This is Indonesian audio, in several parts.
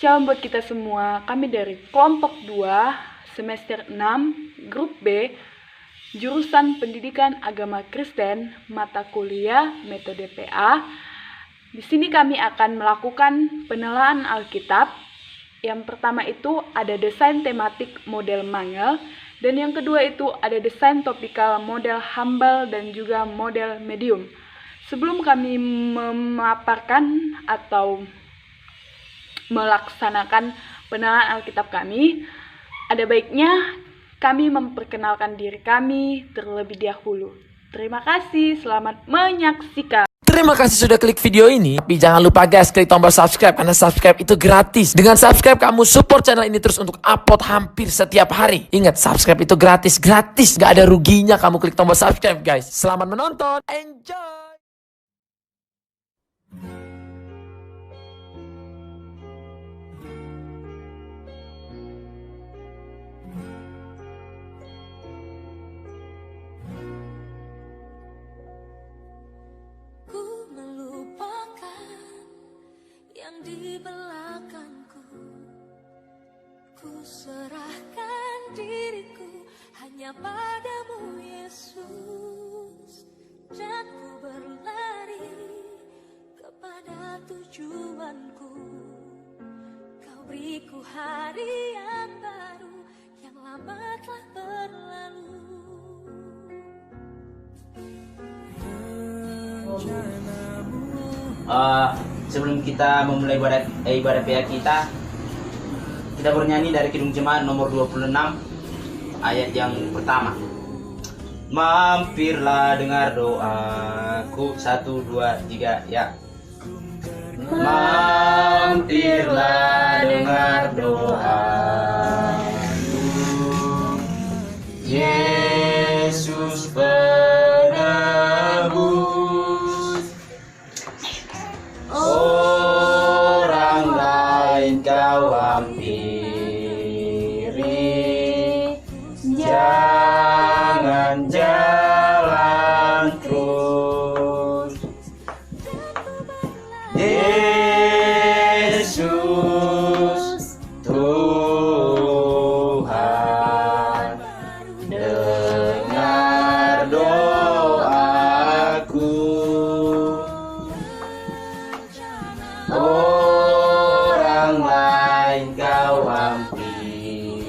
Shalom buat kita semua. Kami dari kelompok 2, semester 6, grup B, jurusan Pendidikan Agama Kristen, mata kuliah metode PA. Di sini kami akan melakukan penelaahan Alkitab. Yang pertama itu ada desain tematik model mangel, dan yang kedua itu ada desain topikal model humble dan juga model medium. Sebelum kami memaparkan atau melaksanakan penelaahan Alkitab kami, ada baiknya kami memperkenalkan diri kami terlebih dahulu. Terima kasih, selamat menyaksikan. Terima kasih sudah klik video ini. Tapi jangan lupa guys, klik tombol subscribe karena subscribe itu gratis. Dengan subscribe kamu support channel ini terus untuk upload hampir setiap hari. Ingat, subscribe itu gratis, gak ada ruginya kamu klik tombol subscribe guys. Selamat menonton, enjoy. Di belakangku, ku serahkan diriku hanya padamu Yesus, dan ku berlari kepada tujuanku. Kau beriku hari yang baru, yang lama telah berlalu. Sebelum kita memulai ibadah PA kita bernyanyi dari Kidung Jemaat nomor 26 ayat yang pertama. Mampirlah dengar doaku, 1, 2, 3 ya. Mampirlah dengar doaku, Yesus penebus. Orang lain kau hampiri, jangan jalan terus. Yesus Tuhan, dengar doaku. Orang lain kau hampiri,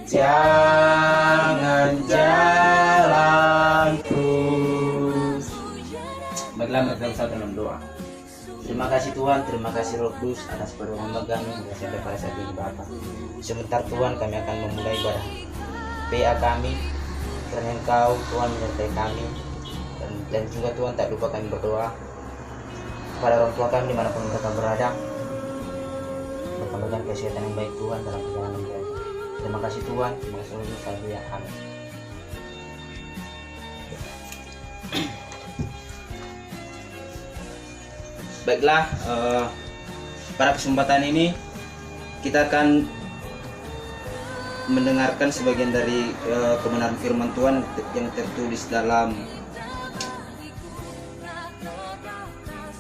jangan jalan terus. Baiklah, mereka bersama dalam doa. Terima kasih Tuhan, terima kasih Roh Kudus atas pertolongan kami sampai pada saat ini Bapa. Sebentar Tuhan kami akan memulai ibadah PA kami, karena Engkau Tuhan menyertai kami, dan juga Tuhan tak lupa kami berdoa kepada orang tua kami dimanapun mereka berada, berkembangkan kesehatan yang baik Tuhan dalam perjalanan mereka. Terima kasih Tuhan, terima kasih Tuhan, haleluya, amin. Baiklah, pada kesempatan ini kita akan mendengarkan sebagian dari kebenaran firman Tuhan yang tertulis dalam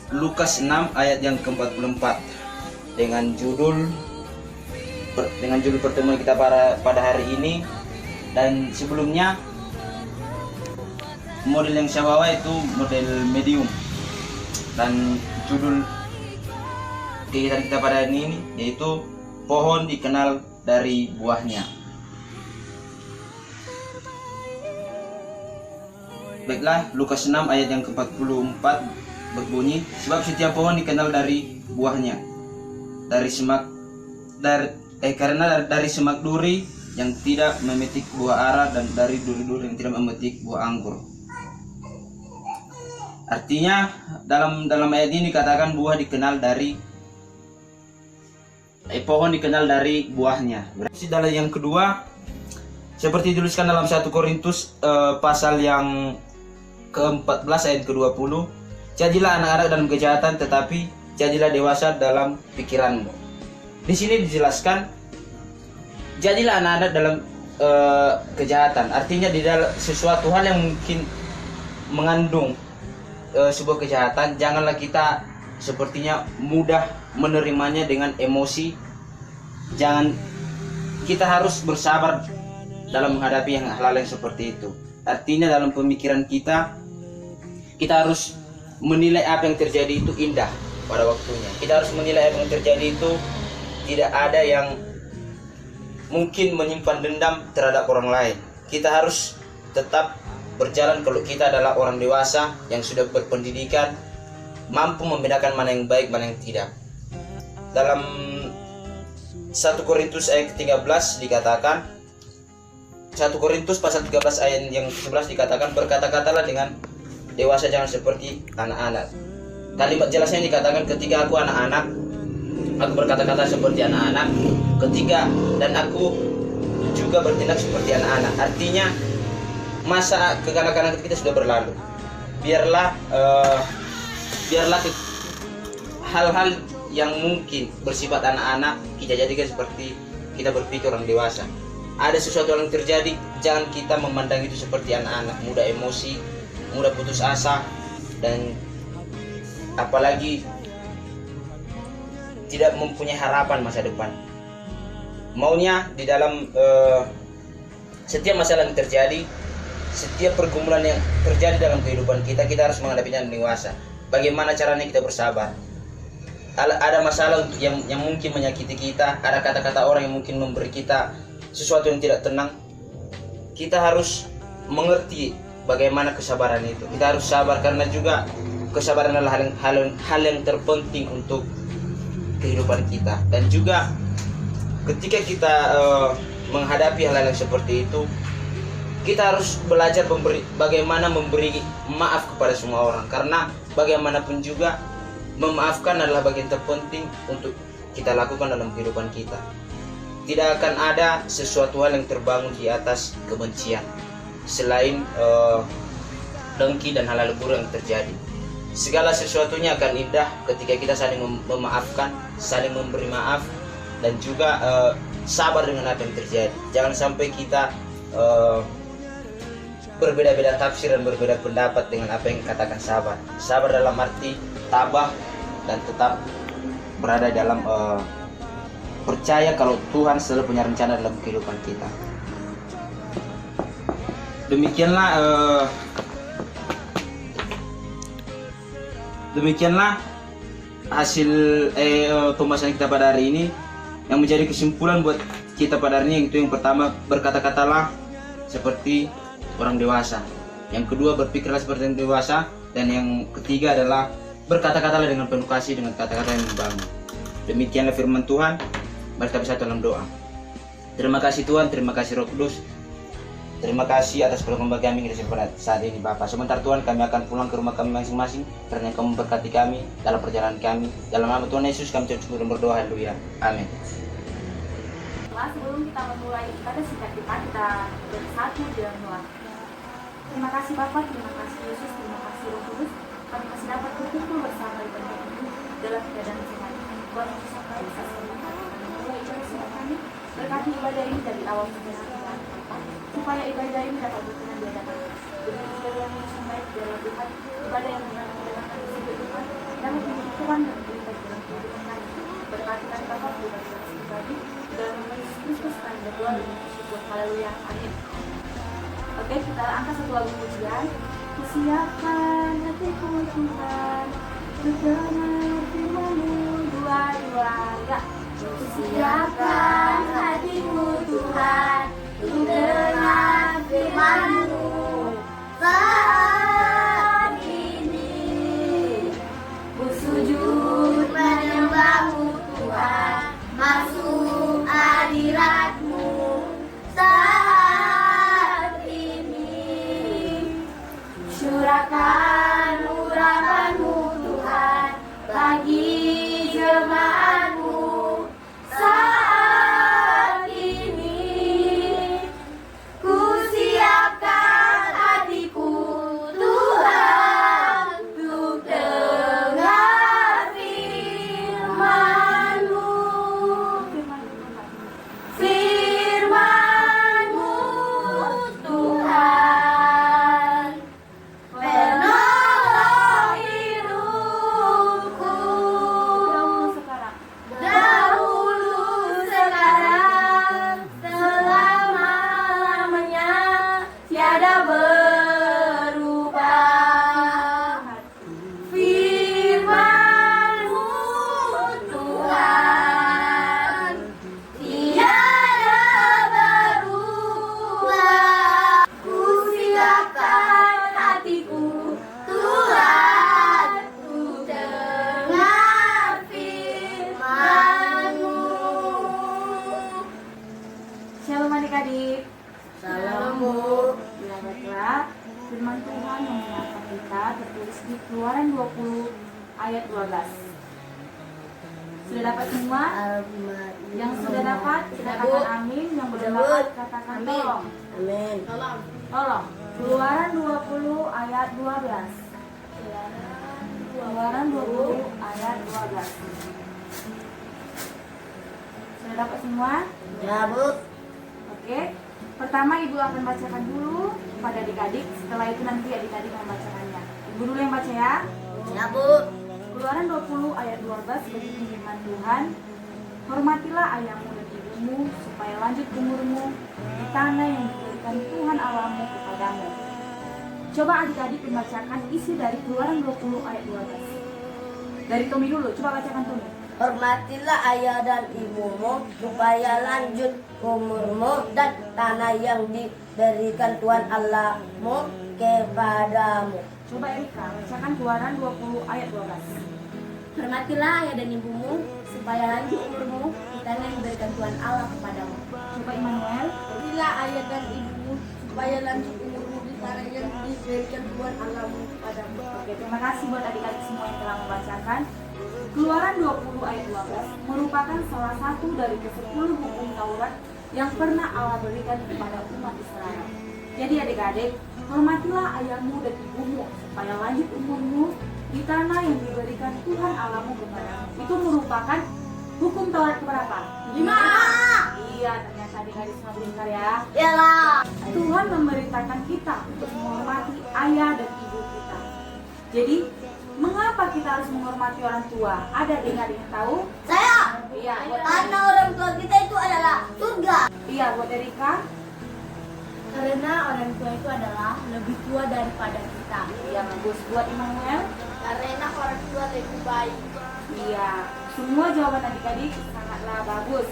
Lukas 6 ayat yang ke-44 dengan judul pertemuan kita pada hari ini. Dan sebelumnya model yang saya bawa itu model medium, dan judul kegiatan kita pada hari ini yaitu pohon dikenal dari buahnya. Baiklah, Lukas 6 ayat yang ke-44 berbunyi, sebab setiap pohon dikenal dari buahnya. Karena dari semak duri yang tidak memetik buah ara, dan dari duri-duri yang tidak memetik buah anggur. Artinya dalam ayat ini dikatakan pohon dikenal dari buahnya. Berarti dalam yang kedua, seperti dituliskan dalam 1 Korintus pasal yang ke-14 ayat ke-20, jadilah anak-anak dalam kejahatan, tetapi jadilah dewasa dalam pikiranmu. Di sini dijelaskan, jadilah anak-anak dalam kejahatan. Artinya di dalam sesuatu hal yang mungkin mengandung sebuah kejahatan, janganlah kita sepertinya mudah menerimanya dengan emosi. Kita harus bersabar dalam menghadapi hal-hal yang seperti itu. Artinya dalam pemikiran kita harus menilai apa yang terjadi itu indah pada waktunya. Kita harus menilai apa yang terjadi itu tidak ada yang mungkin menyimpan dendam terhadap orang lain. Kita harus tetap berjalan kalau kita adalah orang dewasa yang sudah berpendidikan, mampu membedakan mana yang baik, mana yang tidak. Dalam 1 Korintus ayat 13 dikatakan, 1 Korintus pasal 13 ayat yang 11 dikatakan, berkata-katalah dengan dewasa, jangan seperti anak-anak. Kalimat jelasnya dikatakan, ketika aku anak-anak, aku berkata-kata seperti anak-anak, dan aku juga bertindak seperti anak-anak. Artinya masa kekanak-kanakan kita sudah berlalu. Biarlah hal-hal yang mungkin bersifat anak-anak kita jadikan seperti kita berpikir orang dewasa. Ada sesuatu yang terjadi, jangan kita memandang itu seperti anak-anak, mudah emosi, mudah putus asa, dan apalagi tidak mempunyai harapan masa depan. Maunya di dalam setiap masalah yang terjadi, setiap pergumulan yang terjadi dalam kehidupan kita harus menghadapinya dengan dewasa. Bagaimana caranya kita bersabar? Ada masalah yang mungkin menyakiti kita, ada kata-kata orang yang mungkin memberi kita sesuatu yang tidak tenang. Kita harus mengerti bagaimana kesabaran itu. Kita harus sabar karena juga kesabaran adalah hal yang terpenting untuk kehidupan kita. Dan juga ketika kita menghadapi hal-hal yang seperti itu, kita harus belajar bagaimana memberi maaf kepada semua orang. Karena bagaimanapun juga memaafkan adalah bagian terpenting untuk kita lakukan dalam kehidupan kita. Tidak akan ada sesuatu hal yang terbangun di atas kebencian selain dengki dan hal-hal buruk yang terjadi. Segala sesuatunya akan indah ketika kita saling memaafkan, saling memberi maaf, dan juga sabar dengan apa yang terjadi. Jangan sampai kita berbeda-beda tafsir dan berbeda pendapat dengan apa yang katakan sabar. Sabar dalam arti tabah dan tetap berada dalam percaya kalau Tuhan selalu punya rencana dalam kehidupan kita. Demikianlah hasil pembahasan kita pada hari ini, yang menjadi kesimpulan buat kita pada hari ini, yaitu yang pertama, berkata-katalah seperti orang dewasa. Yang kedua, berpikirlah seperti orang dewasa. Dan yang ketiga adalah berkata-katalah dengan penuh kasih, dengan kata-kata yang membangun. Demikianlah firman Tuhan. Mari kita bersatu dalam doa. Terima kasih Tuhan, terima kasih Roh Kudus. Terima kasih atas perkembangan kami pada saat ini Bapak. Sebentar Tuhan, kami akan pulang ke rumah kami masing-masing, karena Kamu memberkati kami dalam perjalanan kami. Dalam nama Tuhan Yesus kami cukup berdoa, haleluya, amin. Sebelum kita memulai ibadah singkat kita bersatu dalam doa. Terima kasih Bapak, terima kasih Yesus, terima kasih Roh Kudus. Kami masih dapat berkumpul bersama di tempat ini dalam keadaan sehat. Tuhan Yesus sampai bisa selamat. Mulai ibadah singkat kami, berkati ibadah ini dari awal sampai akhir, supaya ibadah ini dapat berkenan di hadapan Demi ibadah yang sampai di dalam Tuhan, ibadah yang benar di dalam hati Tuhan, dapat menjadi Tuhan dan berlipat dalam kehidupan kami. Berkati kami Bapak, berkati kami pribadi, dalam nama Yesus Kristus kami berdoa dan bersyukur. Haleluya, amin. Oke, kita angkat satu lagu pujian. Kusiapkan hatiku Tuhan, mendengar firman-Mu, dua-dua ya. Kusiapkan hatiku Tuhan, mendengar firman-Mu. Saat ini ku sujud menyembah-Mu Tuhan, masuk hadirat-Mu. Saat ini curahkan urapan-Mu Tuhan bagi jemaat-Mu. Saat Sudah dapat semua? Yang sudah dapat, katakan amin. Yang belum dapat, katakan tolong. Amin. Tolong. Keluaran 20 ayat 12. Keluaran 20 ayat 12. Sudah dapat semua? Ya, Bu. Oke. Pertama Ibu akan bacakan dulu pada adik-adik. Setelah itu nanti adik-adik membacakannya. Ibu dulu yang baca ya. Ya, Bu. Keluaran 20 ayat 12 begitu firman Tuhan. Hormatilah ayahmu dan ibumu supaya lanjut umurmu di tanah yang diberikan Tuhan Allahmu kepadamu. Coba adik-adik membacakan isi dari Keluaran 20 ayat 12. Dari Tommy dulu, coba bacakan Tommy. Hormatilah ayah dan ibumu supaya lanjut umurmu dan tanah yang diberikan Tuhan Allahmu kepadamu. Coba Erika, bacakan Keluaran 20 ayat 12. Hormatilah ayah dan ibumu supaya lanjut umurmu di tanah yang diberikan Tuhan Allah kepadamu. Coba Immanuel. Hormatilah ayah dan ibumu supaya lanjut umurmu di tanah yang diberikan Tuhan Allahmu kepadamu. Oke, terima kasih buat adik-adik semua yang telah membacakan. Keluaran 20 ayat 12 merupakan salah satu dari ke-10 hukum Taurat yang pernah Allah berikan kepada umat Israel. Jadi adik-adik, hormatilah ayahmu dan ibumu supaya lanjut umurmu di tanah yang diberikan Tuhan Allahmu kepadamu. Itu merupakan hukum Taurat keberapa? 5. Iya, ternyata adik-adik semua pintar ya. Yalah. Tuhan memerintahkan kita untuk menghormati ayah dan ibu kita. Jadi, mengapa kita harus menghormati orang tua? Ada adik-adik yang tahu? Saya. Iya, buat Karena orang tua kita itu adalah surga. Iya, buat Erika. Karena orang tua itu adalah lebih tua daripada kita. Iya, bagus. Buat Immanuel. Karena orang tua lebih baik. Iya, semua jawaban adik-adik sangatlah bagus.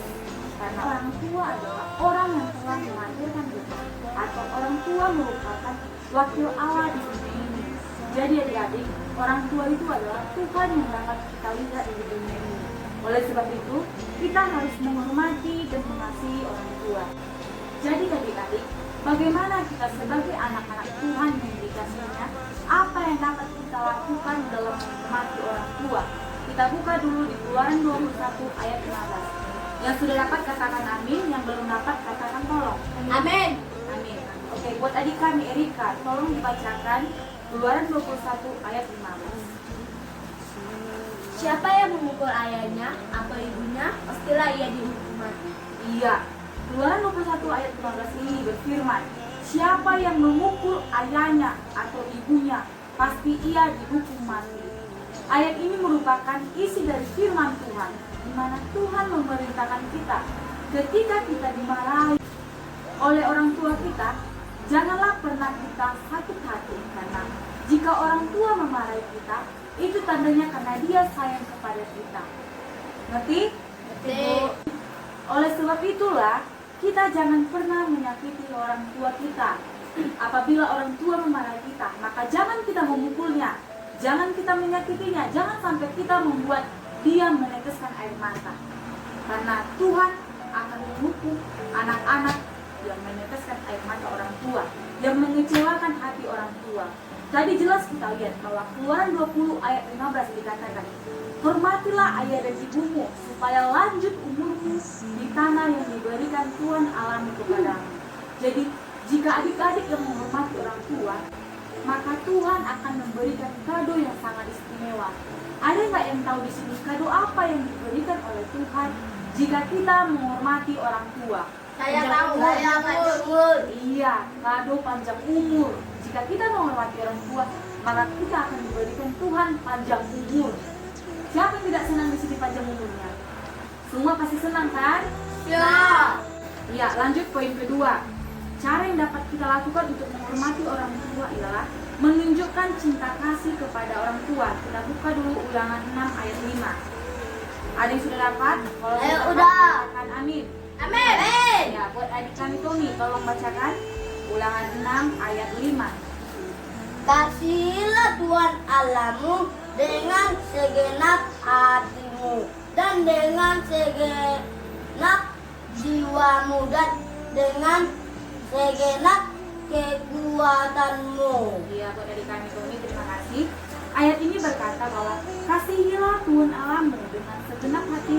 Karena orang tua adalah orang yang telah melahirkan kita, atau orang tua merupakan wakil Allah di dunia ini. Jadi adik-adik, orang tua itu adalah Tuhan yang dapat kita lihat di dunia ini. Oleh sebab itu, kita harus menghormati dan mengasihi orang tua. Jadi adik-adik, bagaimana kita sebagai anak-anak Tuhan yang dikasihinya, apa yang dapat kita lakukan dalam menghormati orang tua? Kita buka dulu di Keluaran 21 ayat 15. Yang sudah dapat katakan amin, yang belum dapat katakan tolong. Amin. Amin. Oke, buat adik kami Erika, tolong dibacakan Keluaran 21 ayat 15. Siapa yang memukul ayahnya atau ibunya, pastilah ia dihukum mati. Iya, Keluaran 21 ayat 15 ini berfirman, siapa yang memukul ayahnya atau ibunya, pasti ia dihukum mati. Ayat ini merupakan isi dari firman Tuhan, di mana Tuhan memerintahkan kita, ketika kita dimarahi oleh orang tua kita, janganlah pernah kita sakit hati, karena jika orang tua memarahi kita, itu tandanya karena dia sayang kepada kita. Ngerti? Ngerti. Oleh sebab itulah, kita jangan pernah menyakiti orang tua kita. Apabila orang tua memarahi kita, maka jangan kita memukulnya, jangan kita menyakitinya, jangan sampai kita membuat dia meneteskan air mata. Karena Tuhan akan menghukum anak-anak yang meneteskan air mata orang tua, yang mengecewakan hati orang tua. Tadi jelas kita lihat bahwa Keluaran 20 ayat 15 dikatakan, hormatilah ayah dan ibumu supaya lanjut umurmu di tanah yang diberikan Tuhan Allahmu kepadamu. Jadi jika adik-adik yang menghormati orang tua, maka Tuhan akan memberikan kado yang sangat istimewa. Ada nggak yang tahu di sini kado apa yang diberikan oleh Tuhan jika kita menghormati orang tua? Saya Panjang tahu, umur. saya Umur. Iya, kado panjang umur. Jika kita menghormati orang tua, maka kita akan diberikan Tuhan panjang umur. Siapa yang tidak senang di sini panjang umurnya? Semua pasti senang kan? Ya. Iya, lanjut poin kedua. Cara yang dapat kita lakukan untuk menghormati orang tua ialah menunjukkan cinta kasih kepada orang tua. Kita buka dulu Ulangan 6 ayat 5. Ada yang sudah dapat? Kalau Ayo, sudah udah. dapat, katakan amin. Amin. Ya, buat adik kami Tommy, tolong bacakan Ulangan 6 ayat 5. Kasihilah Tuhan Allahmu dengan segenap hatimu dan dengan segenap jiwamu dan dengan segenap kekuatanmu. Iya, buat adik kami Tommy, terima kasih. Ayat ini berkata bahwa kasihilah Tuhan Allahmu dengan segenap hati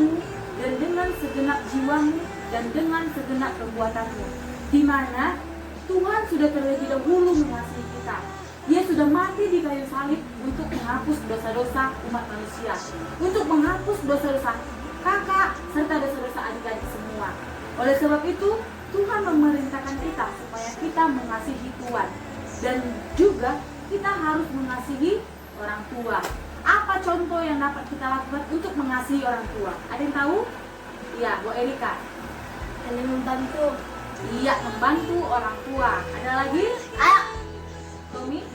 jiwamu dan dengan segenap perbuatanmu, di mana Tuhan sudah terlebih dahulu mengasihi kita. Dia sudah mati di kayu salib untuk menghapus dosa-dosa umat manusia, untuk menghapus dosa-dosa kakak serta dosa-dosa adik-adik semua. Oleh sebab itu, Tuhan memerintahkan kita supaya kita mengasihi Tuhan, dan juga kita harus mengasihi orang tua. Apa contoh yang dapat kita lakukan untuk mengasihi orang tua? Ada yang tahu? Iya, Bu Erika. Saling membantu. Iya, membantu orang tua. Ada lagi? Ayo, Tommy?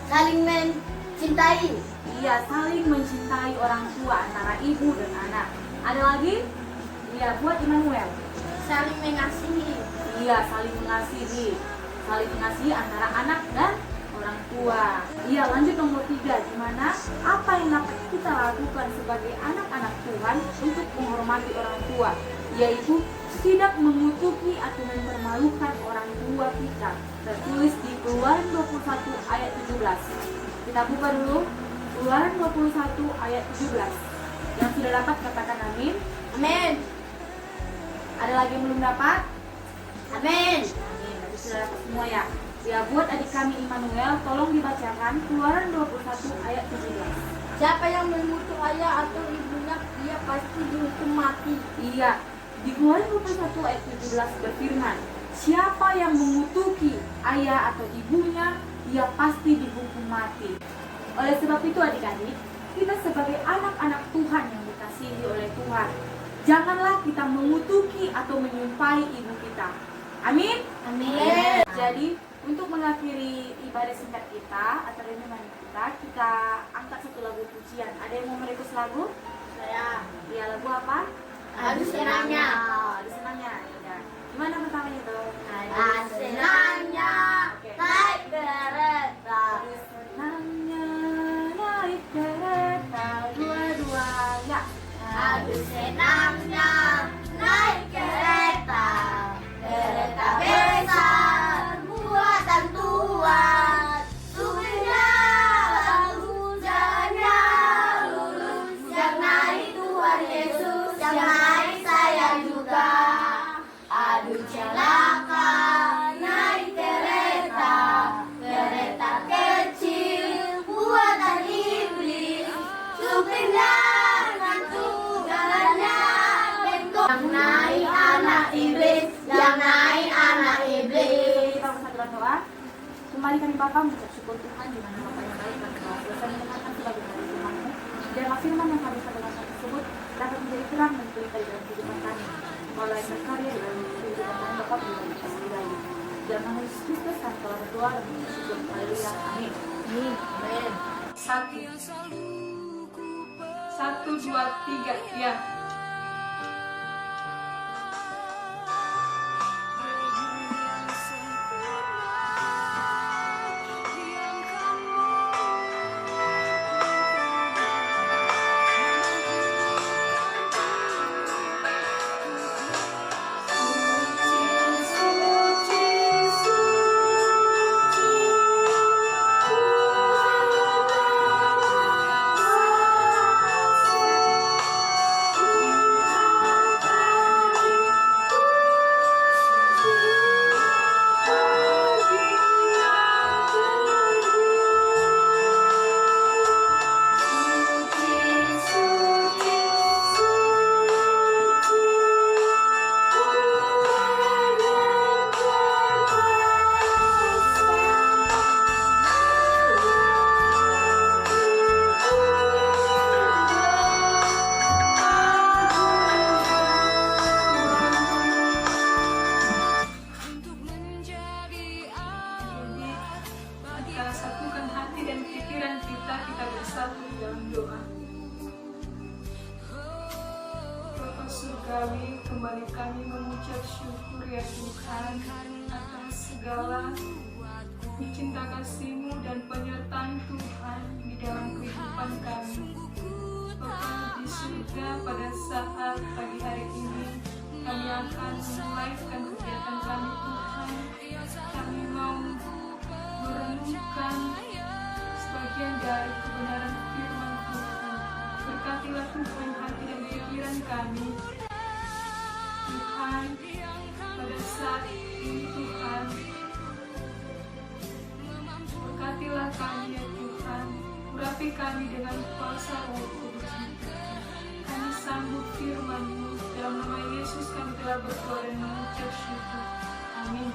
saling mencintai. Iya, saling mencintai orang tua antara ibu dan anak. Ada lagi? Iya, buat Immanuel. Saling mengasihi. Iya, saling mengasihi. Saling mengasihi antara anak dan orang tua. Iya, lanjut nomor 3, di mana apa yang dapat kita lakukan sebagai anak-anak Tuhan untuk menghormati orang tua, yaitu tidak mengutuki atau mempermalukan orang tua kita. Tertulis di Keluaran 21 ayat 17. Kita buka dulu Keluaran 21 ayat 17. Yang sudah dapat katakan amin. Amin. Ada lagi yang belum dapat? Amin. Amin, berarti sudah dapat semua ya. Ya, buat adik kami Immanuel, tolong dibacakan Keluaran 21 ayat 17. Siapa yang mengutuk ayah atau ibunya, dia pasti dihukum mati. Iya, di Keluaran 21 ayat 17 berfirman, siapa yang mengutuki ayah atau ibunya, dia pasti dihukum mati. Oleh sebab itu adik-adik, kita sebagai anak-anak Tuhan yang dikasihi oleh Tuhan, janganlah kita mengutuki atau menyumpahi ibu kita. Amin? Amin. Jadi, untuk mengakhiri ibadah singkat kita atau renungan kita angkat satu lagu pujian. Ada yang mau merequest lagu? Saya. Ya, lagu apa? Adu senangnya. Adu senangnya. Ya. Gimana pertamanya dong? Adu senangnya naik kereta. Adu senangnya naik kereta dua-dua ya. Adu senangnya naik kereta. Kereta besar buatan Tuhan. Supirnya bagus, jalannya lurus. Yang naik Tuhan Yesus, yang naik saya juga. Aduh celaka naik kereta. Kereta kecil buatan iblis. Supirnya ngantuk, jalannya bengkok. Yang naik anak iblis, yang naik anak iblis. Kita bersatu doa. Kembali kami Bapa mengucap syukur Tuhan di mana Bapa yang baik dan telah selesai mendengarkan sebagai dari firman-Mu. Biarlah firman yang kami dengarkan tersebut dapat menjadi terang dan pelita di dalam kehidupan kami. Mulai berkarya di dalam kehidupan kami Bapa berikan kita lagi. Dalam nama Yesus Kristus kami telah berdoa dan mengucap syukur. Haleluya. Amin. Amin. Satu, dua, tiga, ya. Kita satukan hati dan pikiran kita bersatu dalam doa. Bapa Surgawi, kembali kami mengucap syukur ya Tuhan atas segala cinta kasih-Mu dan penyertaan Tuhan di dalam kehidupan kami. Bapa di surga, pada saat pagi hari ini kami akan memulaikan kegiatan kami Tuhan. Kami mau merenungkan sebagian dari kebenaran firman Tuhan. Berkatilah Tuhan hati dan pikiran kami. Tuhan, pada saat ini Tuhan, berkatilah kami ya Tuhan, urapi kami dengan kuasa Roh Kudus. Kami sambut firman-Mu, dalam nama Yesus kami telah berdoa dan mengucap syukur. Amin.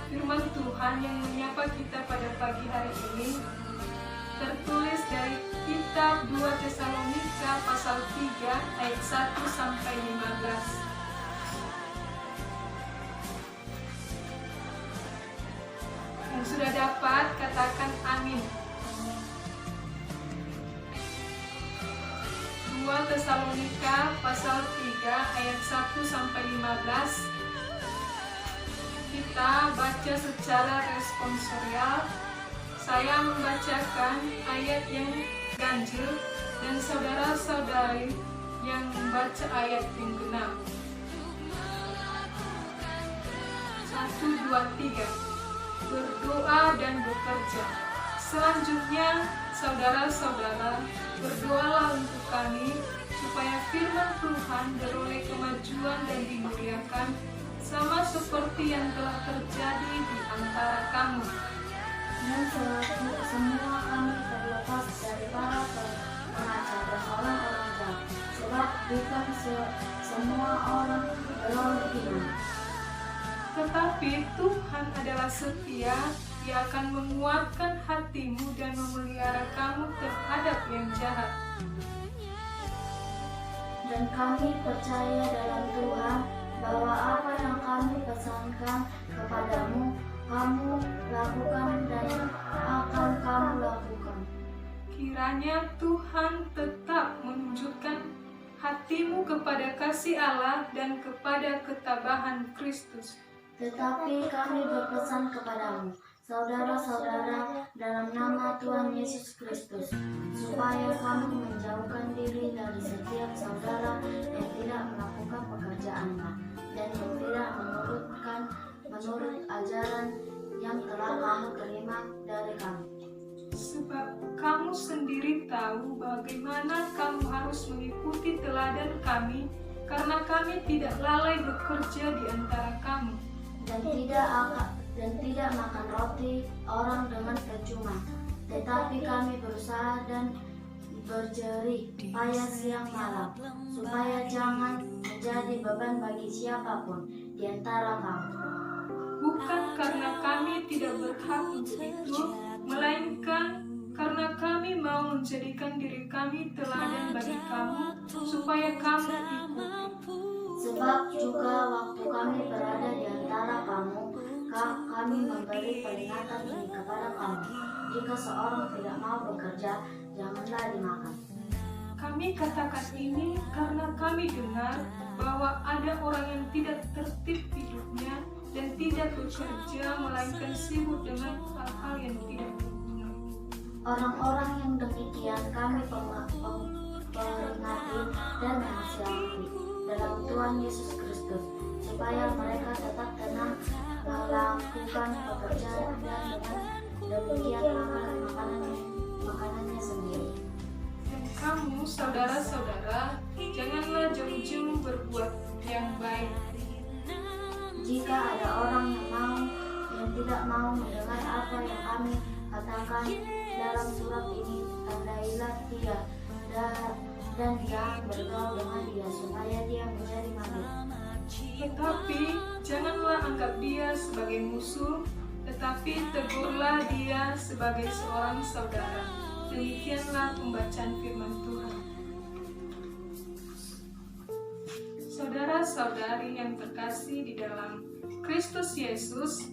Firman Tuhan yang menyapa kita pada pagi hari ini tertulis dari kitab 2 Tesalonika pasal 3 ayat 1 sampai 15. Yang sudah dapat katakan amin. 2 Tesalonika pasal 3 ayat 1 sampai 15. Kita baca secara responsorial. Saya membacakan ayat yang ganjil dan saudara-saudari yang membaca ayat yang genap. 1, 2, 3. Berdoa dan bekerja. Selanjutnya, saudara-saudara, berdoalah untuk kami supaya firman Tuhan beroleh kemajuan dan dimuliakan sama seperti yang telah terjadi di antara kamu. Dan semua kami terlepas dari para pengajar dan orang-orang jahat, sebab bukan semua orang beroleh iman. Tetapi Tuhan adalah setia, Dia akan menguatkan hatimu dan memelihara kamu terhadap yang jahat. Dan kami percaya dalam Tuhan bahwa apa yang kami pesankan kepadamu, kamu lakukan dan akan kamu lakukan. Kiranya Tuhan tetap menunjukkan hatimu kepada kasih Allah dan kepada ketabahan Kristus. Tetapi kami berpesan kepadamu, saudara-saudara, dalam nama Tuhan Yesus Kristus, supaya kamu menjauhkan diri dari setiap saudara yang tidak melakukan pekerjaannya dan yang tidak menurut ajaran yang telah kamu terima dari kami. Sebab kamu sendiri tahu bagaimana kamu harus mengikuti teladan kami, karena kami tidak lalai bekerja di antara kamu. Dan tidak makan roti orang dengan percuma, tetapi kami berusaha dan berjerih payah siang malam, supaya jangan menjadi beban bagi siapapun di antara kamu. Bukan karena kami tidak berhak untuk itu, melainkan karena kami mau menjadikan diri kami teladan bagi kamu, supaya kamu ikuti. Sebab juga waktu kami berada di antara kamu, kami memberi peringatan ini kepada kamu. Jika seorang tidak mau bekerja, janganlah dimakan. Kami katakan ini karena kami dengar bahwa ada orang yang tidak tertib hidupnya dan tidak bekerja, melainkan sibuk dengan hal-hal yang tidak berguna. Orang-orang yang demikian kami peringati dan menasihati dalam Tuhan Yesus Kristus, supaya mereka tetap tenang melakukan pekerjaan dan dengan demikian makanannya sendiri. Dan kamu, saudara-saudara, janganlah jauh-jauh berbuat yang baik. Jika ada orang yang tidak mau mendengar apa yang kami katakan dalam surat ini, tandailah dia dan jangan bergaul dengan dia supaya dia menjadi malu. Tetapi janganlah anggap dia sebagai musuh, tetapi tegurlah dia sebagai seorang saudara. Demikianlah pembacaan firman Tuhan. Saudara-saudari yang terkasih di dalam Kristus Yesus,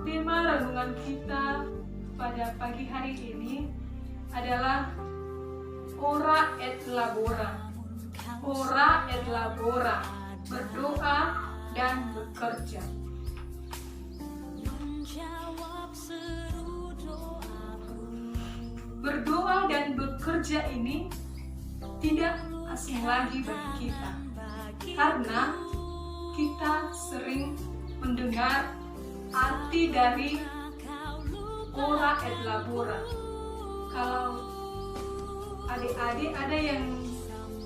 tema renungan kita pada pagi hari ini adalah ora et labora. Ora et labora, berdoa dan bekerja. Berdoa dan bekerja ini tidak asing lagi bagi kita, karena kita sering mendengar arti dari ora et labora. Kalau adik-adik ada yang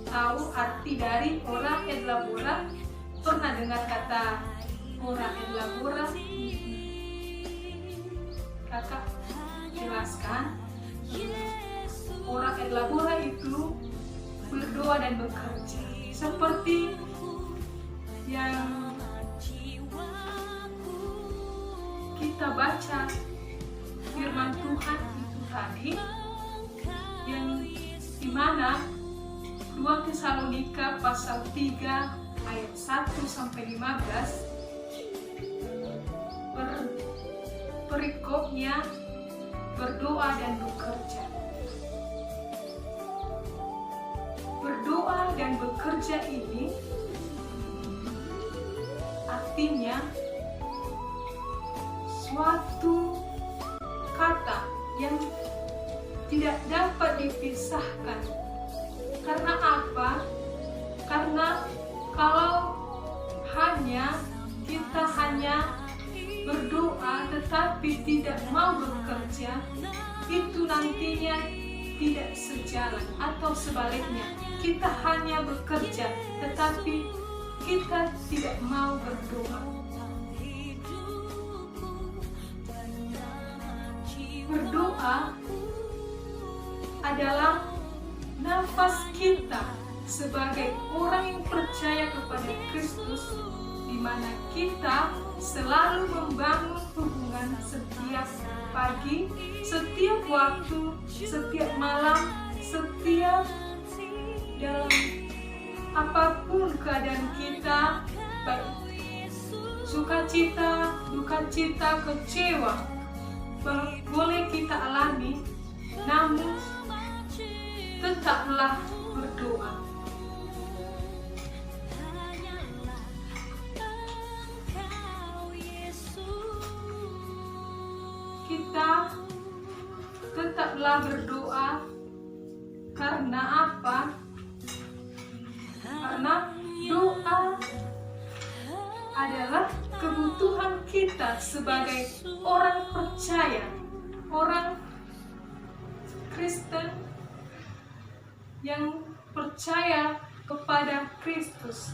tahu arti dari ora et labora? Pernah dengar kata ora et labora? Kakak jelaskan. Ora et labora itu berdoa dan bekerja, seperti yang kita baca firman Tuhan itu tadi, yang dimana 2 Tesalonika pasal 3 ayat 1-15 perikopnya berdoa dan bekerja. Berdoa dan bekerja ini artinya suatu kata yang tidak dapat dipisahkan. Karena apa? Karena kalau kita hanya berdoa tetapi tidak mau bekerja, itu nantinya tidak sejalan, atau sebaliknya, kita hanya bekerja tetapi kita tidak mau berdoa. Berdoa adalah nafas kita sebagai orang yang percaya kepada Kristus, di mana kita selalu membangun hubungan setiap pagi, setiap waktu, setiap malam, setiap dalam apapun keadaan kita, baik sukacita, dukacita, kecewa, boleh kita alami, namun tetaplah berdoa. Kita tetaplah berdoa. Karena apa? Karena doa adalah kebutuhan kita sebagai orang percaya, orang Kristen yang percaya kepada Kristus.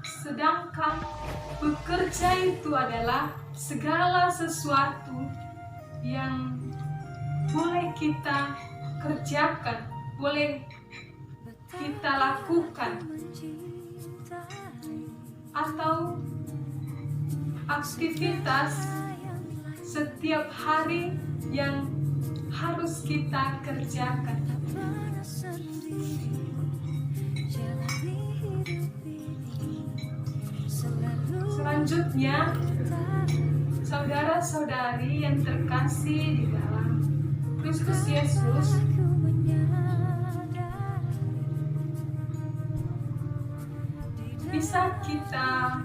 Sedangkan bekerja itu adalah segala sesuatu yang boleh kita kerjakan, boleh kita lakukan, atau aktivitas setiap hari yang harus kita kerjakan. Selanjutnya, saudara-saudari yang terkasih di dalam Kristus Yesus, bisa kita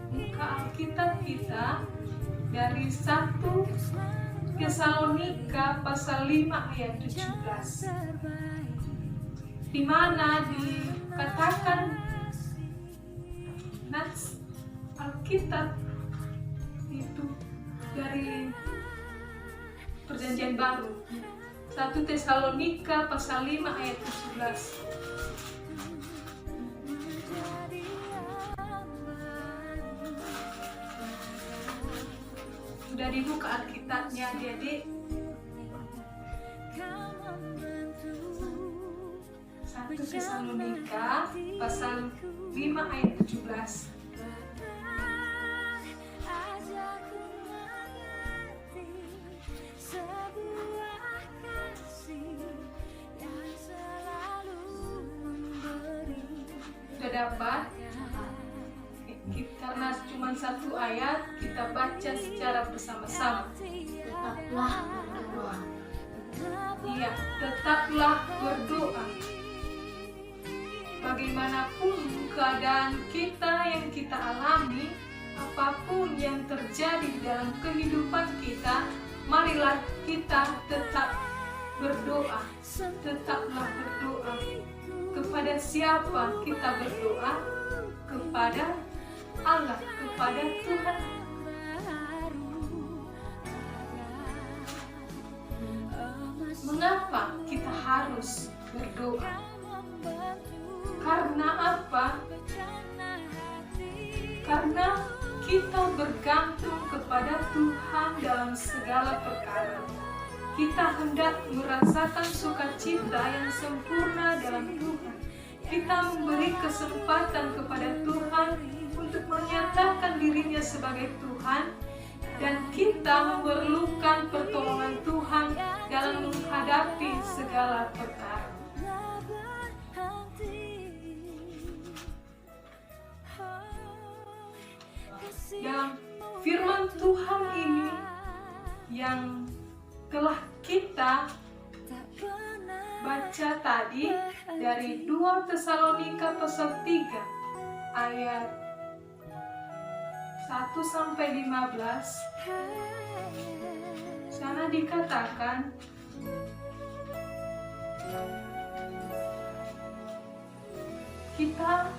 buka Alkitab kita dari 1 Tesalonika pasal 5 ayat 17, di mana dikatakan nats Alkitab itu dari Perjanjian Baru. 1 Tesalonika pasal 5 ayat 17. Sudah dibuka Alkitabnya, adik-adik? 1 Tesalonika pasal 5 ayat 17. Sudah dapat? Karena cuma satu ayat, kita baca secara bersama-sama. Tetaplah berdoa. Iya, tetaplah berdoa. Bagaimanapun keadaan kita yang kita alami, apapun yang terjadi di dalam kehidupan kita, marilah kita tetap berdoa. Tetaplah berdoa. Kepada siapa kita berdoa? Kepada Allah, kepada Tuhan. berdoa. Karena apa? Karena kita bergantung kepada Tuhan dalam segala perkara. Kita hendak merasakan sukacita yang sempurna dalam Tuhan. Kita memberi kesempatan kepada Tuhan untuk menyatakan dirinya sebagai Tuhan, dan kita memerlukan pertolongan Tuhan dalam menghadapi segala perkara. Dalam firman Tuhan ini yang telah kita baca tadi dari 2 Tesalonika pasal 3 ayat 1-15, sana dikatakan, kita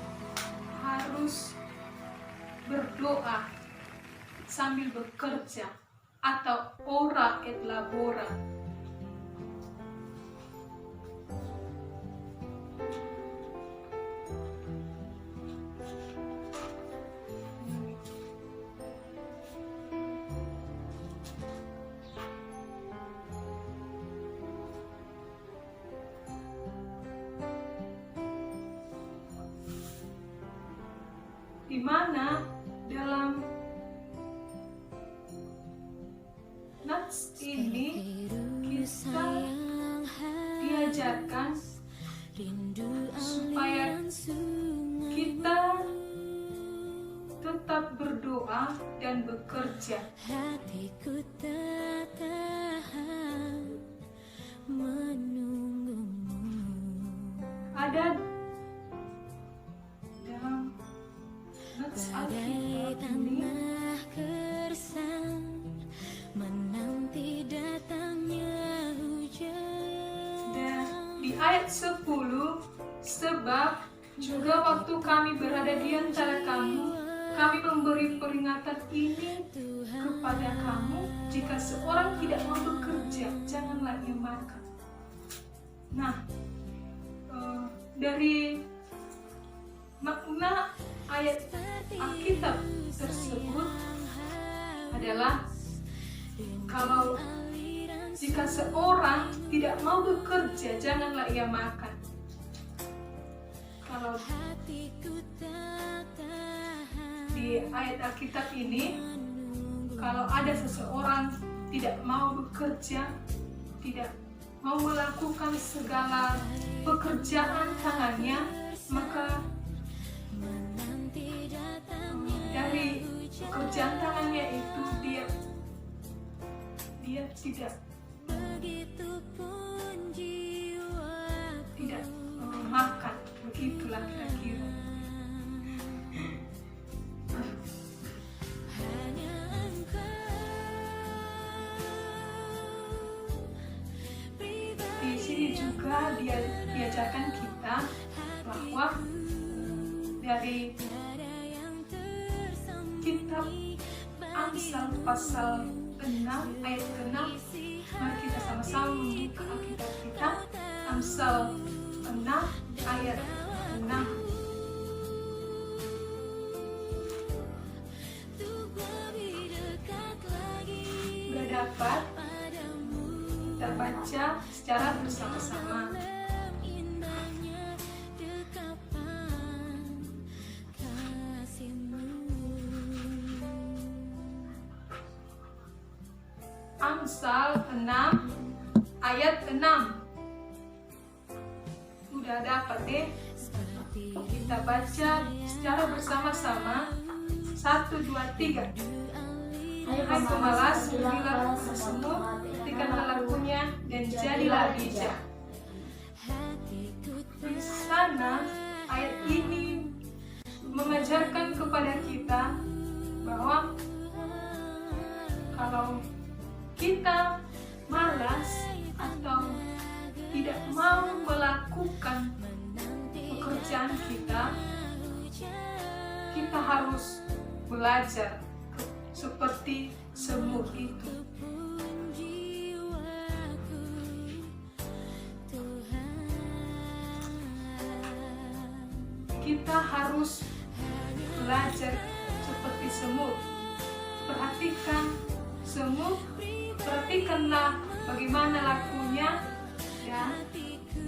harus berdoa sambil bekerja atau ora et labora. Di mana dalam nats ini kita diajarkan supaya kita tetap berdoa dan bekerja. Hatiku tak tahan menunggumu. Ada dalam nats Alkitab ini menanti datangnya hujan. dan di ayat 10, sebab juga waktu kami berada di antara kamu, kami memberi peringatan ini kepada kamu, jika seorang tidak mau bekerja, janganlah ia makan. Nah, dari makna ayat Alkitab tersebut adalah kalau jika seorang tidak mau bekerja, janganlah ia makan. Kalau di ayat Alkitab ini, kalau ada seseorang tidak mau bekerja, tidak mau melakukan segala pekerjaan tangannya, maka dari pekerjaan tangannya itu dia tidak makan, begitulah kira-kira. Di sini juga diajarkan kita bahwa dari kitab Amsal pasal 6 ayat ke-6, mari kita sama-sama membuka Alkitab kita. Amsal 6 ayat 6. Gak dapat kita baca secara bersama-sama. Amsal 6 ayat 6. Udah dapat deh. Kita baca secara bersama-sama. 1, 2, 3. Hai pemalas, berilah semut, hentikanlah lakunya, dan jadilah bijak. Di sana ayat ini mengajarkan kepada kita bahwa kalau kita malas atau tidak mau melakukan pekerjaan kita, kita harus belajar seperti semut itu. perhatikan semut, perhatikanlah bagaimana lakunya dan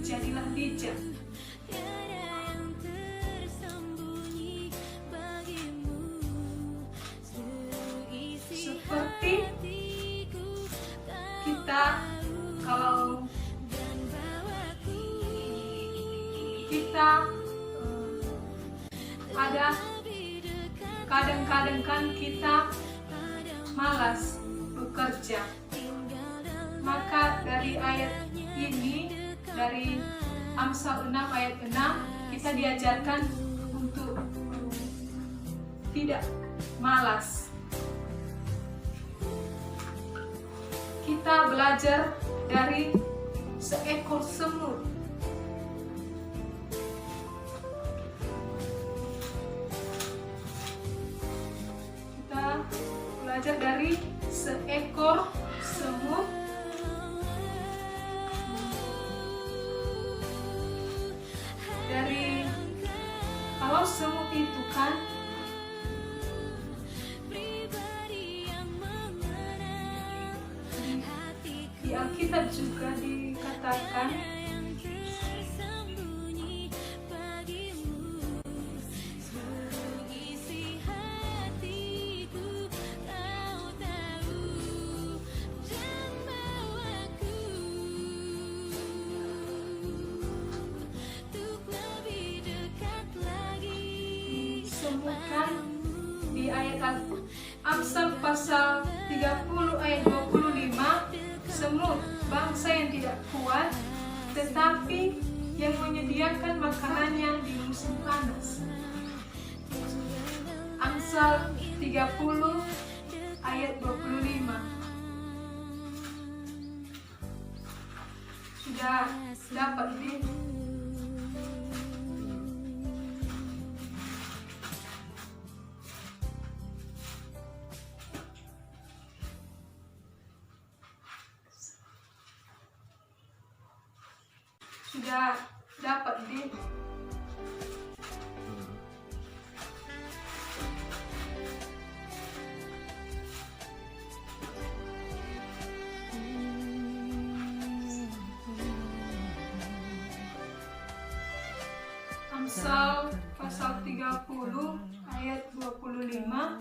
jadilah bijak. Seperti kita kalau kita ada kadang-kadang kan kita malas bekerja, maka dari ayat ini, dari Amsal 6 ayat 6, kita diajarkan untuk tidak malas. Kita belajar dari seekor semut. Kita belajar dari seekor semut. Dari kalau semut itu kan di Alkitab juga dikatakan disebutkan di ayat Amsal pasal 30 ayat 25, semut bangsa yang tidak kuat tetapi yang menyediakan makanannya di musim panas. Amsal 30 ayat 25. Sudah dapat di sudah dapat di Amsal pasal 30 ayat 25.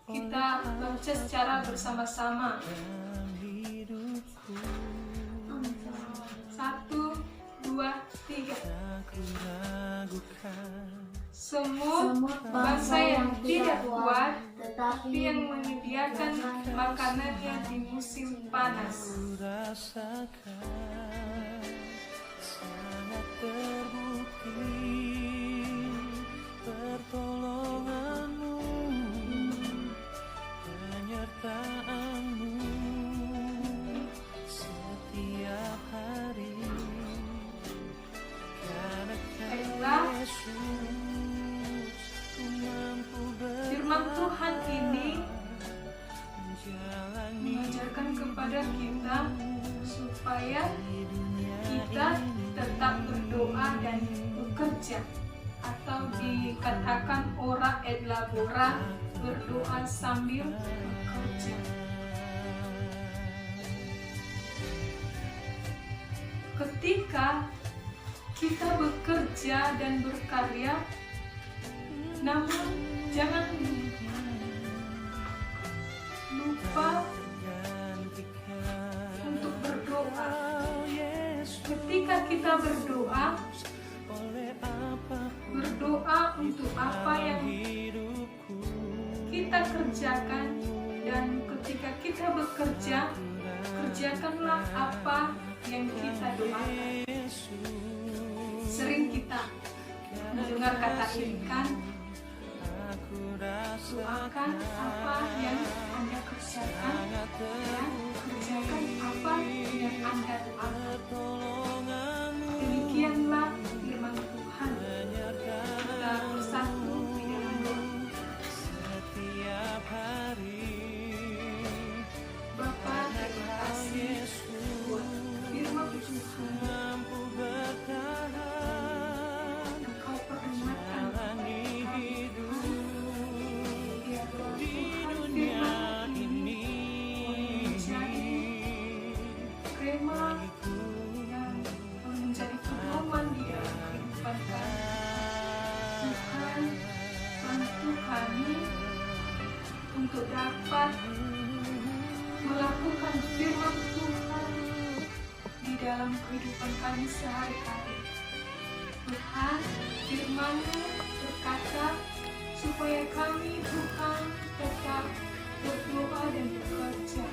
Kita baca secara bersama-sama. 1, 2, 3. Semut bangsa yang tidak kuat tetapi yang menyediakan makanannya di musim panas. Sangat terbukti pertolonganmu, penyertaanmu setiap hari. Karena Yesus ku mampu Firman Tuhan ini mengajarkan kepada kita supaya kita tetap berdoa dan bekerja, atau dikatakan ora et labora, berdoa sambil bekerja. Ketika kita bekerja dan berkarya, namun jangan lupa untuk berdoa. Ketika kita berdoa untuk apa yang kita kerjakan, dan ketika kita bekerja, kerjakanlah apa yang kita doakan. Sering kita mendengar kata ini kan, doakan apa yang Anda kerjakan dan kerjakan apa yang Anda doakan. Demikianlah firman Tuhan. Kita bersatu di dalam doa. Bapa, terima kasih buat firman Tuhan. Engkau perkenalkan kepada kami untuk dapat melakukan firman Tuhan di dalam kehidupan kami sehari-hari. Tuhan, firman-Mu berkata supaya kami Tuhan tetap berdoa dan bekerja.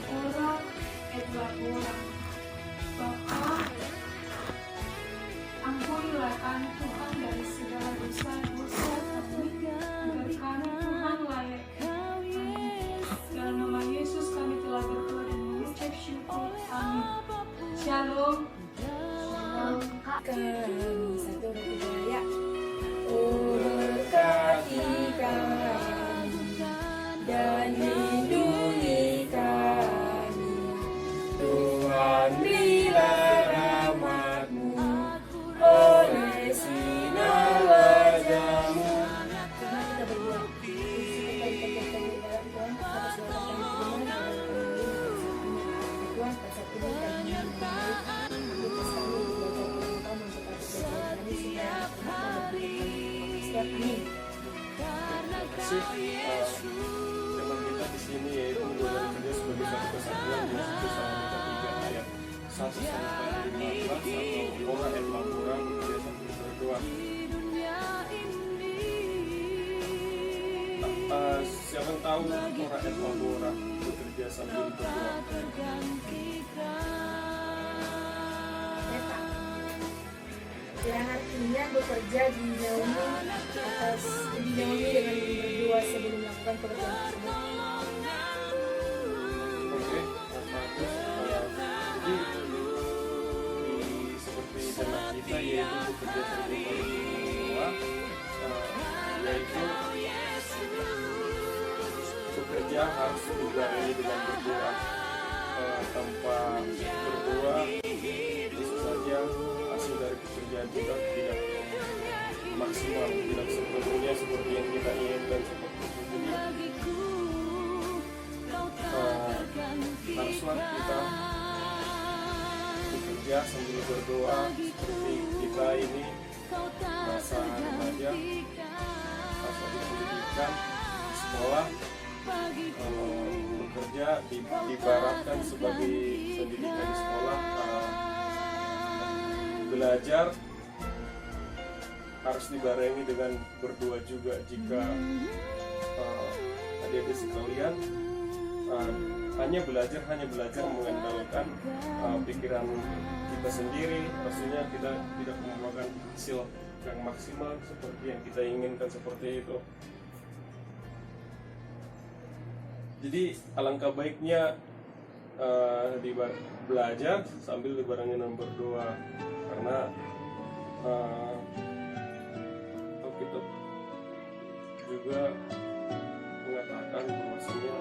Orang adalah orang. Bapa, ampunilah kami Tuhan dari segala dosa-dosa kami, agar kami Tuhan layak. Dalam nama Yesus kami telah berdoa dan mengucap syukur. Amin. Shalom. Shalom Kak. Kami satu dan tiga ya. Oh, berkati kami dan lindungi kami, Tuhan, bila rahmat-Mu oleh sinar wajah-Mu. Mari kita berdoa. Tuhan, pada saat ini kami menulis kami belajar Tuhan untuk setiap hari. Terima kasih. Tema kita di sini yaitu hubungan kerja sebagai satu kesatuan di Tesalonika 3 ayat 1 sampai 15 atau orang et labora bekerja sambil berdoa. Siapa yang tahu orang et labora bekerja sambil berdoa? Yang artinya bekerja dinaungi dengan berdua sebelum melakukan pekerjaan tersebut. Oke, bagus. Jadi seperti tema kita yaitu bekerja sambil berdoa, yaitu bekerja harus dibarengi dengan berdoa. Tanpa berdoa bisa saja hasil dari pekerjaan kita tidak maksimal, tidak sepenuhnya seperti yang kita inginkan seperti itu. Jadi haruslah kita bekerja sambil berdoa seperti kita ini masa remaja, masa di pendidikan, di sekolah, bekerja diibaratkan sebagai pendidikan di sekolah, belajar harus dibarengi dengan berdoa juga. Jika adik-adik sekalian hanya belajar mengandalkan pikiran kita sendiri, pastinya kita tidak membuahkan hasil yang maksimal seperti yang kita inginkan seperti itu. Jadi alangkah baiknya belajar sambil dibarengi dengan berdoa, karena Alkitab juga mengatakan bahwasanya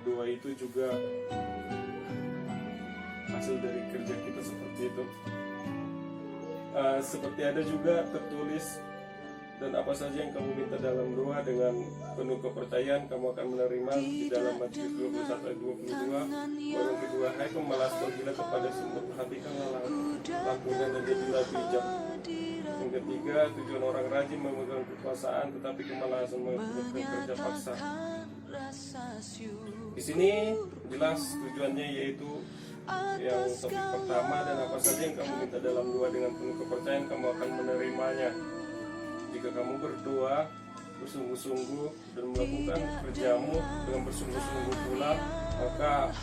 doa itu juga hasil dari kerja kita seperti itu. Seperti ada juga tertulis, dan apa saja yang kamu minta dalam doa dengan penuh kepercayaan kamu akan menerima, di dalam Matius 21 ayat 22. Orang kedua, hai pemalas, pergilah kepada sumber, perhatikanlah lampunya dan jadilah bijak. Yang ketiga, tujuan orang rajin memegang kekuasaan tetapi kemalasan mengerjakan kerja paksa. Di sini jelas tujuannya yaitu yang topik pertama, dan apa saja yang kamu minta dalam doa dengan penuh kepercayaan kamu akan menerimanya. Jika kamu berdoa bersungguh-sungguh dan melakukan kerjamu dengan bersungguh-sungguh pula, maka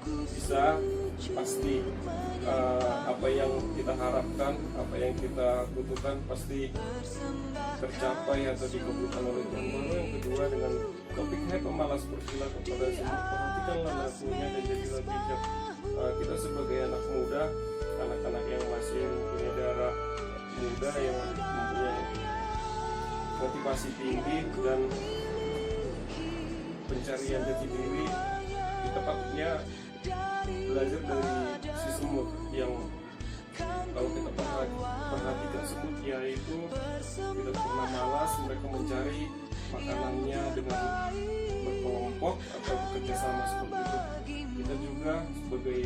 bisa pasti apa yang kita harapkan, apa yang kita butuhkan pasti tercapai atau dikabulkan oleh Tuhan. Lalu yang kedua dengan topik hai pemalas, pergilah kepada sumber, perhatikanlah lampunya dan jadilah bijak. Kita sebagai anak muda, anak-anak yang masih punya darah muda, yang mempunyai motivasi tinggi dan pencarian jati diri, kita patutnya belajar dari si semut yang kalau kita perhatikan semut, yaitu tidak pernah malas mereka mencari makanannya dengan berkelompok atau bekerja sama seperti itu. Kita juga sebagai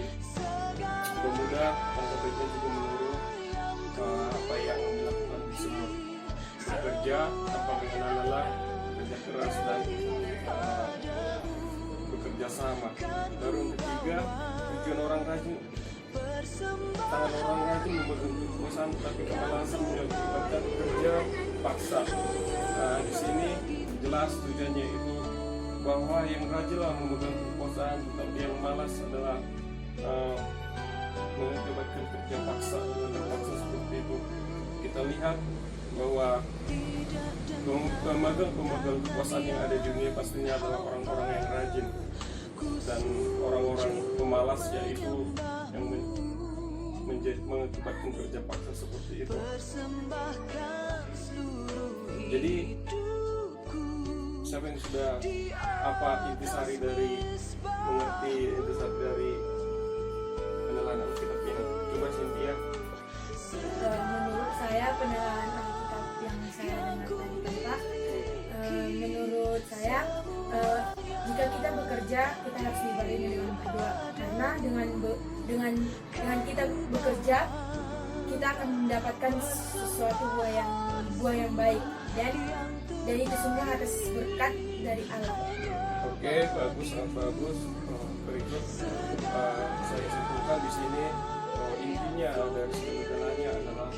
pemuda baiknya juga meniru apa yang dilakukan di semut, bekerja bekerja tanpa mengenal lelah, bekerja keras dan bekerja sama. Baru yang ketiga, tujuan orang rajin. Tangan orang rajin memegang kekuasaan, tapi kemalasan mengakibatkan kerja paksa. Nah, di sini jelas tujuannya itu bahwa yang rajinlah memegang kekuasaan, tetapi yang malas adalah mengakibatkan kerja paksa dengan terpaksa seperti itu. Kita lihat bahwa pemegang kekuasaan yang ada di dunia pastinya adalah orang-orang yang rajin, dan orang-orang pemalas yaitu yang mengakibatkan kerja paksa seperti itu. Jadi siapa yang sudah intisari dari mengerti intisari dari penelahan Alkitab ini? Coba Cynthia. Menurut saya penelahan Alkitab yang saya dengar tadi Pak, menurut saya jika kita bekerja kita harus dibarengi dengan berdoa, karena dengan kita bekerja kita akan mendapatkan sesuatu buah yang baik, dan itu semua atas berkat dari Allah. Oke, bagus, sangat bagus. Berikut saya simpulkan di sini intinya dari segalanya adalah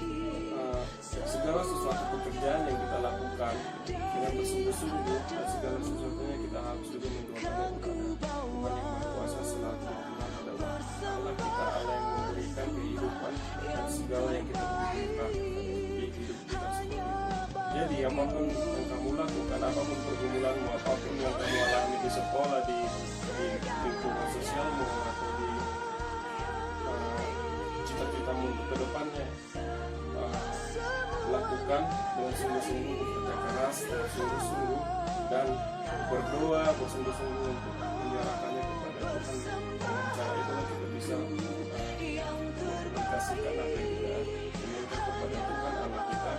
segala sesuatu pekerjaan yang kita lakukan dengan bersungguh-sungguh, dan segala sesuatunya kita harus juga mendoakannya kepada Tuhan yang Maha Kuasa, selaku Tuhan adalah Allah kita, Allah yang memberikan kehidupan dan segala yang kita butuhkan di hidup kita seperti itu. Jadi apapun yang kamu lakukan, apapun pergumulanmu, apapun yang kamu alami di sekolah, di lingkungan sosialmu, atau di cita-citamu untuk ke depannya, lakukan dengan sungguh-sungguh, bekerja keras dengan sungguh-sungguh, dan berdoa bersungguh-sungguh untuk menyerahkannya kepada Tuhan. Dengan cara itulah kita bisa mengkasihkan apa yang kita inginkan kepada Tuhan Allah kita,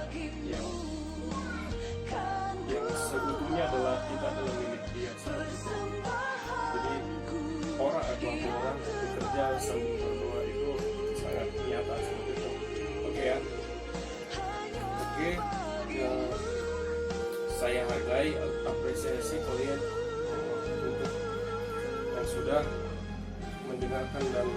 yang sebetulnya adalah kita adalah milik Dia seperti itu. Jadi orang atau orang bekerja sambil berdoa itu sangat nyata seperti itu. Oke ya. Oke, saya hargai apresiasi kalian untuk yang sudah mendengarkan dan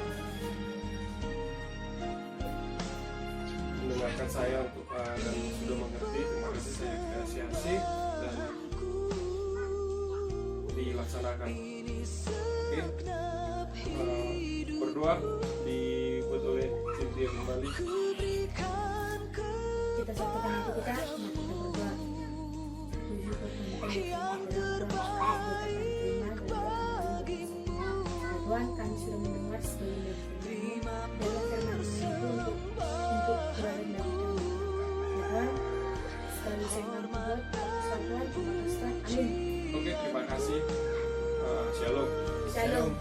saya untuk dan sudah mengerti. Terima kasih, saya apresiasi dan dilaksanakan. Oke, berdoa dibuat oleh Cynthia kembali. Kita satukan hati kita, mari kita berdoa. Tuhan, kami sudah mendengar sebagai firman itu untuk berada di dalam kami. Tuhan, sekali saya membuat persatuan, amin. Oke, terima kasih. Shalom. Shalom.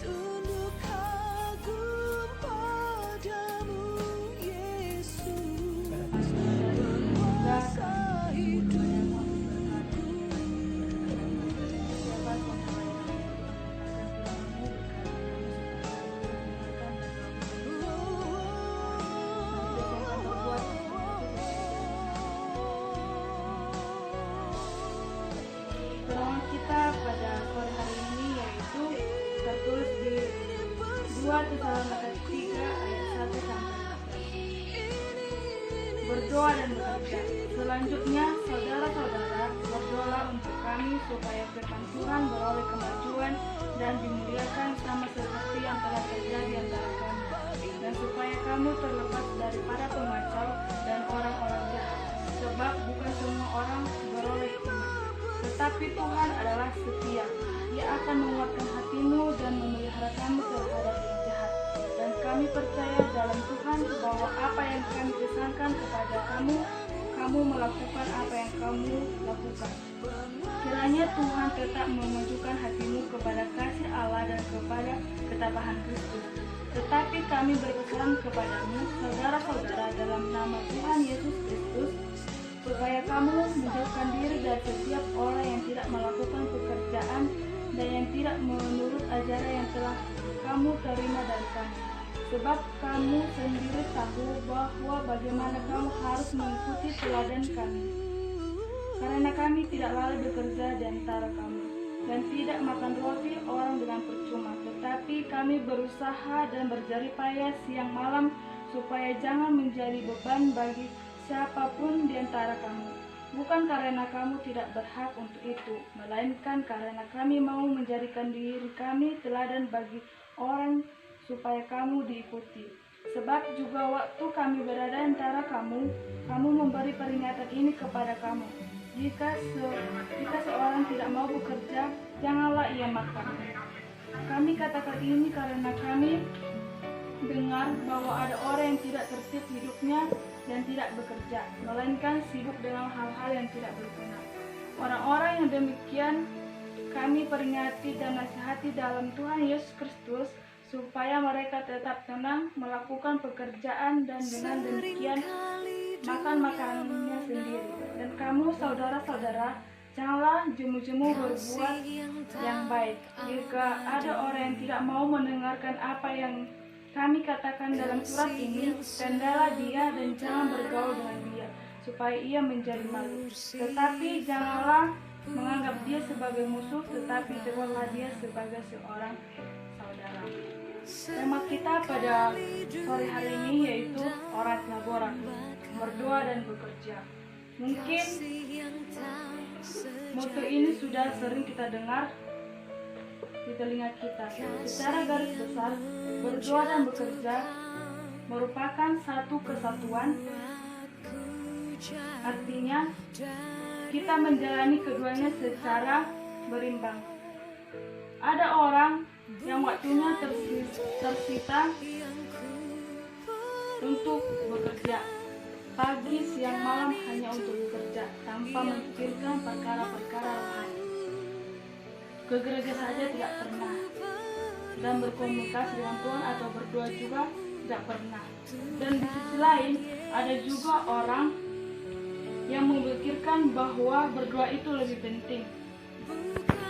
Renungan kita pada sore hari ini yaitu tertulis di 2 Tesalonika 3 ayat 1 sampai 14. Berdoa dan bekerja. Selanjutnya, saudara-saudara, berdoalah untuk kami supaya firman Tuhan beroleh kemajuan dan dimuliakan sama seperti yang telah terjadi antara kami, dan supaya kamu terlepas daripada pengacau dan orang-orang jahat, sebab bukan semua orang beroleh iman. Tetapi Tuhan adalah setia. Dia akan menguatkan hatimu dan memelihara kamu terhadap yang jahat. Dan kami percaya dalam Tuhan bahwa apa yang kami pesankan kepada kamu, kamu melakukan apa yang kamu lakukan. Kiranya Tuhan tetap memajukan hatimu kepada kasih Allah dan kepada ketabahan Kristus. Tetapi kami berpesan kepadamu, saudara-saudara, dalam nama Tuhan Yesus Kristus, supaya kamu menjauhkan diri dari setiap orang yang tidak melakukan pekerjaan dan yang tidak menurut ajaran yang telah kamu terima dari kami. Sebab kamu sendiri tahu bahwa bagaimana kamu harus mengikuti teladan kami. karena kami tidak lalai bekerja di antara kamu, dan tidak makan roti orang dengan percuma, tetapi kami berusaha dan berjerih payah siang malam, supaya jangan menjadi beban bagi siapapun di antara kamu. Bukan karena kamu tidak berhak untuk itu, melainkan karena kami mau menjadikan diri kami teladan bagi orang supaya kamu diikuti. Sebab juga waktu kami berada antara kamu, kamu memberi peringatan ini kepada kamu. Jika seorang tidak mau bekerja, janganlah ia makan. Kami katakan ini karena kami dengar bahwa ada orang yang tidak tertib hidupnya dan tidak bekerja, melainkan sibuk dengan hal-hal yang tidak berguna. Orang-orang yang demikian kami peringati dan nasihati dalam Tuhan Yesus Kristus, supaya mereka tetap tenang melakukan pekerjaan dan dengan demikian makan makanannya sendiri. Dan kamu saudara-saudara, janganlah jemu-jemu berbuat yang baik. Jika ada orang yang tidak mau mendengarkan apa yang kami katakan dalam surat ini, tendailah dia dan jangan bergaul dengan dia, supaya ia menjadi malu. Tetapi janganlah menganggap dia sebagai musuh, tetapi tegurlah dia sebagai seorang saudara. Tema kita pada sore hari ini yaitu Orat Labora, berdoa dan bekerja. Mungkin moto ini sudah sering kita dengar di telinga kita. Secara garis besar, berdoa dan bekerja merupakan satu kesatuan. Artinya, kita menjalani keduanya secara berimbang. Ada orang yang waktunya tersita untuk bekerja. Pagi, siang, malam hanya untuk bekerja, tanpa memikirkan perkara-perkara lain. Ke gereja saja tidak pernah, dan berkomunikasi dengan Tuhan atau berdoa juga tidak pernah. Dan di sisi lain, ada juga orang yang memikirkan bahwa berdoa itu lebih penting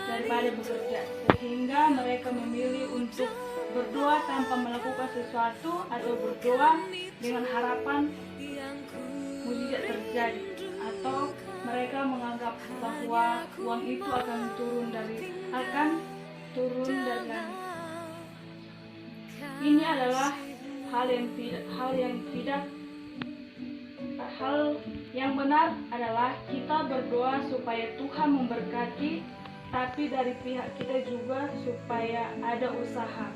daripada bekerja, sehingga mereka memilih untuk berdoa tanpa melakukan sesuatu atau berdoa dengan harapan mujizat terjadi, atau mereka menganggap bahwa uang itu akan turun dari langit. Ini adalah hal yang benar adalah kita berdoa supaya Tuhan memberkati, tapi dari pihak kita juga supaya ada usaha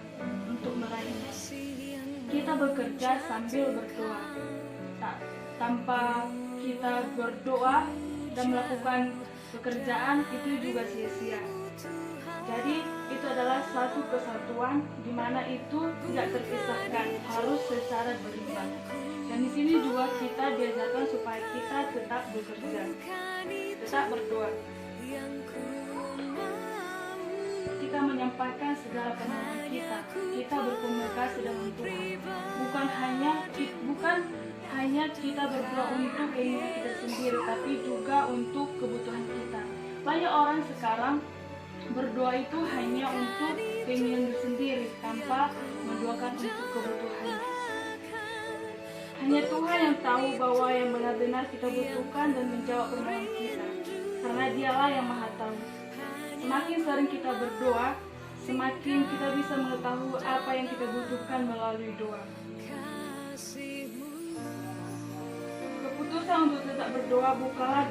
untuk meraihnya. Kita bekerja sambil berdoa. Tanpa kita berdoa dan melakukan pekerjaan itu juga sia-sia. Jadi itu adalah suatu kesatuan di mana itu tidak terpisahkan, harus secara berimbang. Dan di sini juga kita diajarkan supaya kita tetap bekerja, tetap berdoa. Kita menyampaikan segala permohonan kita berkomunikasi dengan Tuhan. Bukan hanya kita berdoa untuk keinginan kita sendiri, tapi juga untuk kebutuhan kita. Banyak orang sekarang berdoa itu hanya untuk keinginan sendiri, tanpa mendoakan untuk kebutuhan. Hanya Tuhan yang tahu bahwa yang benar-benar kita butuhkan dan menjawab permohonan kita, karena Dialah yang Maha Tahu. Semakin sering kita berdoa, semakin kita bisa mengetahui apa yang kita butuhkan melalui doa. Keputusan untuk tetap berdoa bukanlah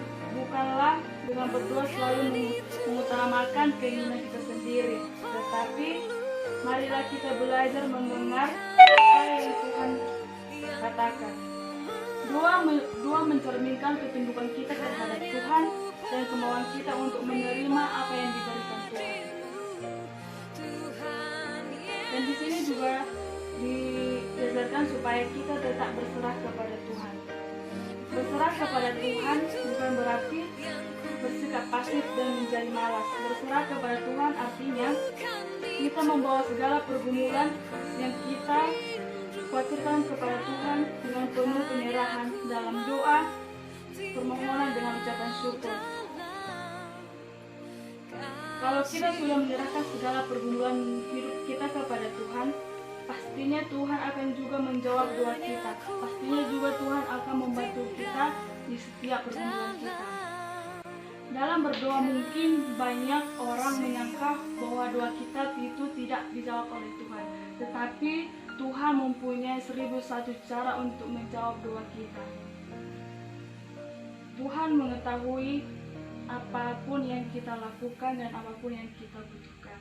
dengan berdoa selalu mengutamakan keinginan kita sendiri, tetapi marilah kita belajar mendengar apa yang Tuhan katakan. Doa mencerminkan ketundukan kita terhadap Tuhan dan kemauan kita untuk menerima apa yang diberikan Tuhan. Dan di sini juga diajarkan supaya kita tetap berserah kepada Tuhan. Berserah kepada Tuhan bukan berarti bersikap pasif dan menjadi malas. Berserah kepada Tuhan artinya kita membawa segala pergumulan yang kita khawatirkan kepada Tuhan dengan penuh penyerahan dalam doa, permohonan dengan ucapan syukur. Kalau kita sudah menyerahkan segala pergumulan hidup kita kepada Tuhan, pastinya Tuhan akan juga menjawab doa kita. Pastinya juga Tuhan akan membantu kita di setiap pergumulan kita. Dalam berdoa mungkin banyak orang menyangka bahwa doa kita itu tidak dijawab oleh Tuhan. Tetapi Tuhan mempunyai 1001 cara untuk menjawab doa kita. Tuhan mengetahui apapun yang kita lakukan dan apapun yang kita butuhkan.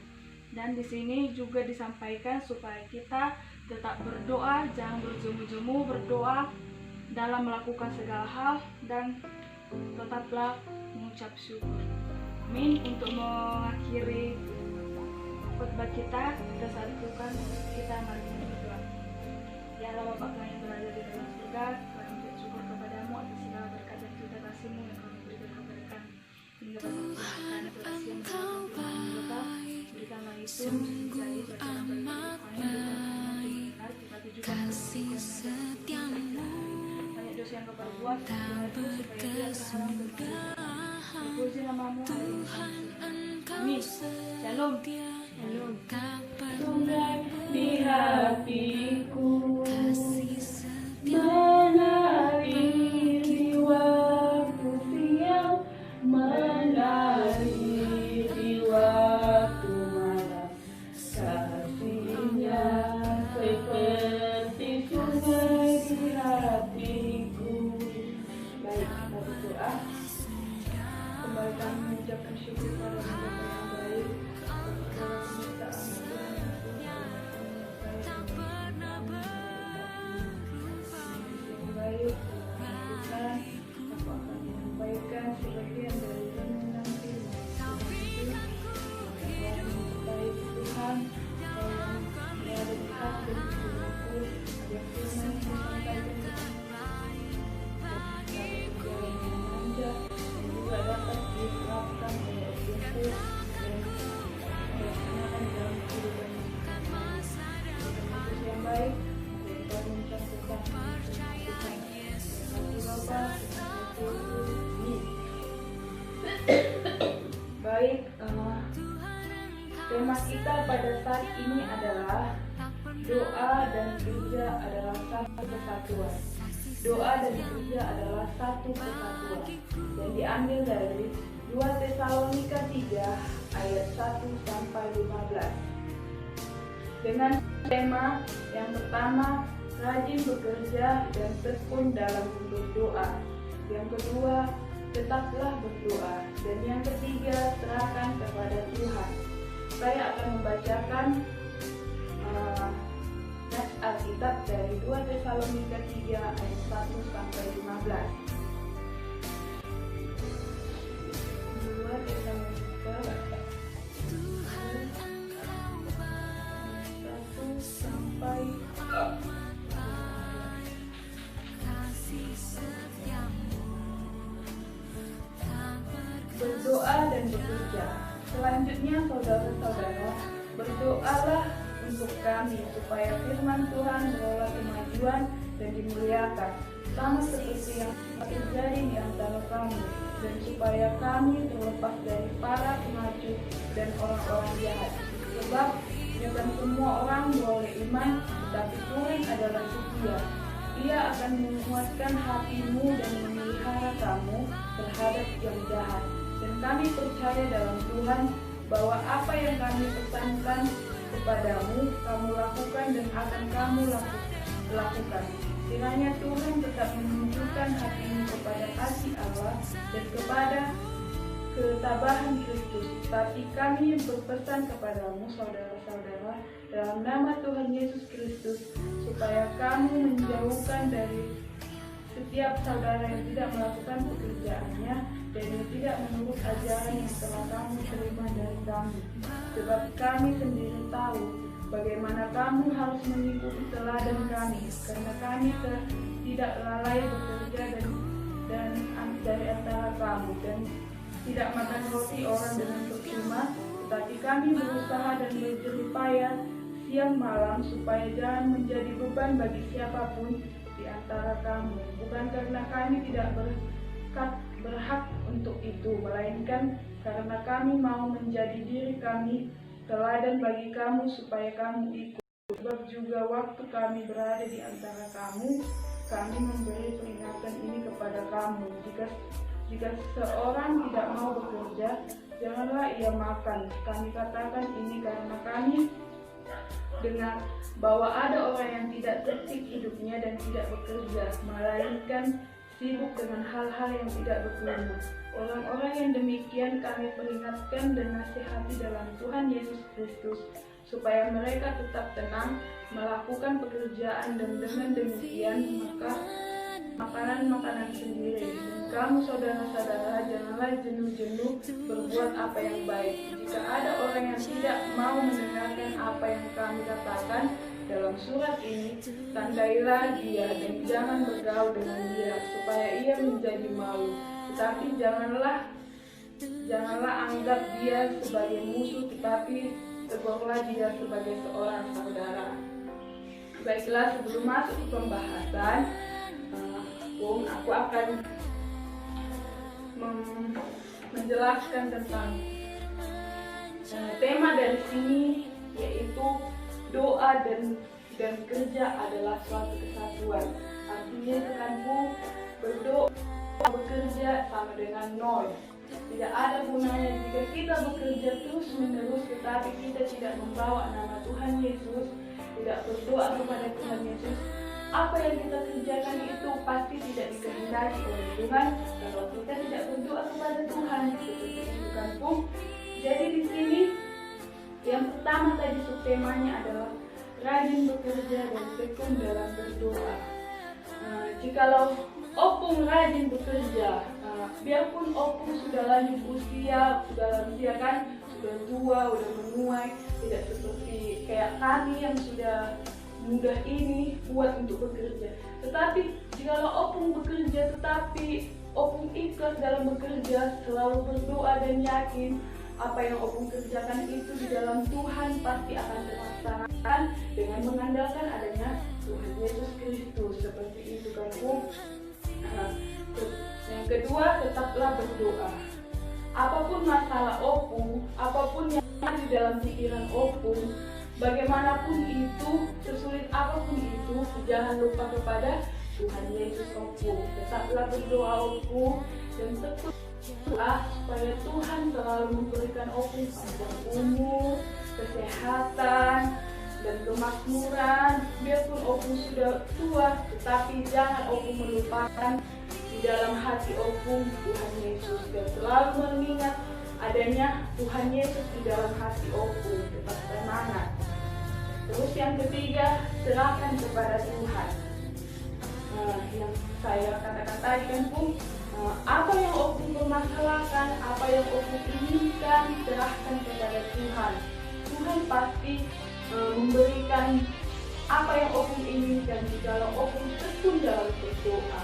Dan di sini juga disampaikan supaya kita tetap berdoa, jangan berjemu-jemu berdoa dalam melakukan segala hal, dan tetaplah mengucap syukur. Amin. Untuk mengakhiri khotbah kita satukan kita mari berdoa. Ya Allah Bapa kami yang berada di dalam surga, kami mengucap syukur kepadamu atas segala berkat dan cinta kasih-Mu yang kami berikan kepada kami. Hingga pada kami berhasil menjalankan kita, berikanlah itu menjadi bacaan bagi kami, tetapi juga kasih setiamu. Banyak dosa yang kau perbuat, supaya dia terhalang berpuji namamu hari ini. Amin. Shalom. Shalom. Tunggal di hatiku, menari di waktu siang, menari di waktu malam. Kasihnya seperti sungai di hatiku. Baik, kita berdoa. Kembali kami mengucapkan syukur pada Bapa yang baik. Baik, Tuhan, aku akan menyampaikan sebagian dari renungan nanti. Baik Tuhan, yang berada di hati dan hidupku, agar firman disampaikan dalam jalan yang lancar dan juga dapat diterapkan oleh audiensku dan dilaksanakan dalam kehidupan yang baik. Kita mengucapkan baik, tema kita pada saat ini adalah doa dan gereja adalah satu kesatuan. Doa dan gereja adalah satu kesatuan, dan diambil dari 2 Tesalonika 3 ayat 1 sampai 15. Dengan tema yang pertama, rajin bekerja dan tekun dalam berdoa. Yang kedua, tetaplah berdoa. Dan yang ketiga, serahkan kepada Tuhan. Saya akan membacakan nas Alkitab dari 2 Tesalonika 3 ayat 1 sampai 15. 2 Tesalonika 1 sampai berdoa dan bekerja. Selanjutnya saudara-saudara, berdoalah untuk kami supaya firman Tuhan beroleh kemajuan dan dimuliakan, sama seperti yang terjadi di antara kami, dan supaya kami terlepas dari para pengacut dan orang-orang jahat. Sebab bukan semua orang boleh iman, tetapi Tuhan adalah setia. Ia akan menguatkan hatimu dan memelihara kamu terhadap yang jahat. Dan kami percaya dalam Tuhan bahwa apa yang kami pesankan kepadamu, kamu lakukan dan akan kamu lakukan. Kiranya Tuhan tetap menunjukkan hatimu kepada kasih Allah dan kepada ketabahan Kristus. Tapi kami berpesan kepadamu, saudara-saudara, dalam nama Tuhan Yesus Kristus, supaya kamu menjauhkan dari setiap saudara yang tidak melakukan pekerjaannya dan yang tidak menurut ajaran yang telah kamu terima dari kami. Sebab kami sendiri tahu bagaimana kamu harus mengikuti teladan kami, karena kami tidak lalai bekerja dan dari antara kamu, dan tidak makan roti orang dengan percuma, tetapi kami berusaha dan berjerih payah siang malam supaya jangan menjadi beban bagi siapapun di antara kamu, bukan karena kami tidak berhak untuk itu, melainkan karena kami mau menjadi diri kami teladan bagi kamu supaya kamu ikut. Sebab juga waktu kami berada di antara kamu, kami memberi peringatan ini kepada kamu, jika Jika seseorang tidak mau bekerja, janganlah ia makan. Kami katakan ini karena kami dengar bahwa ada orang yang tidak tertib hidupnya dan tidak bekerja, melainkan sibuk dengan hal-hal yang tidak berguna. Orang-orang yang demikian kami peringatkan dan nasihati dalam Tuhan Yesus Kristus, supaya mereka tetap tenang melakukan pekerjaan, dan dengan demikian maka makanan sendiri. Dan kamu saudara-saudara, janganlah jenuh-jenuh berbuat apa yang baik. Jika ada orang yang tidak mau mendengarkan apa yang kami katakan dalam surat ini, tandailah dia dan jangan bergaul dengan dia, supaya ia menjadi malu. Tetapi janganlah anggap dia sebagai musuh, tetapi tegurlah dia sebagai seorang saudara. Baiklah, sebelum masuk ke pembahasan, aku akan menjelaskan tentang tema dari sini, yaitu doa dan kerja adalah suatu kesatuan. Artinya itu kan, berdoa bekerja sama dengan nol. Tidak ada gunanya jika kita bekerja terus menerus tetapi kita tidak membawa nama Tuhan Yesus, tidak berdoa kepada Tuhan Yesus. Apa yang kita kerjakan itu pasti tidak dikehendaki oleh Tuhan kalau kita tidak berdoa kepada Tuhan. Seperti itu kan, Bung. Jadi di sini yang pertama tadi subtemanya adalah rajin bekerja dan tekun dalam berdoa. Jikalau Opung rajin bekerja, biarpun Opung sudah lanjut usia, kan, sudah tua, sudah menuai, tidak seperti kayak kami yang sudah muda ini kuat untuk bekerja. Tetapi jikalau Opung bekerja, tetapi Opung ikhlas dalam bekerja, selalu berdoa dan yakin apa yang Opung kerjakan itu di dalam Tuhan pasti akan terlaksana dengan mengandalkan adanya Tuhan Yesus Kristus. Seperti itu kan, Opung. Yang kedua, tetaplah berdoa. Apapun masalah Opung, apapun yang ada di dalam pikiran Opung, bagaimanapun itu, sesulit apapun itu, jangan lupa kepada Tuhan Yesus Opung. Tetaplah berdoa Opung dan tekun doa supaya Tuhan selalu memberikan Opung panjang umur, kesehatan, dan kemakmuran. Biarpun Opung sudah tua, tetapi jangan Opung melupakan di dalam hati Opung Tuhan Yesus, dan selalu mengingat adanya Tuhan Yesus di dalam hati Opung. Tetap semangat. Terus yang ketiga, serahkan kepada Tuhan. Yang saya katakan tadi kan, Bung, apa yang Opung permasalahkan, apa yang Opung inginkan, serahkan kepada Tuhan. Tuhan pasti memberikan apa yang Opung inginkan jika Opung tekun dalam berdoa.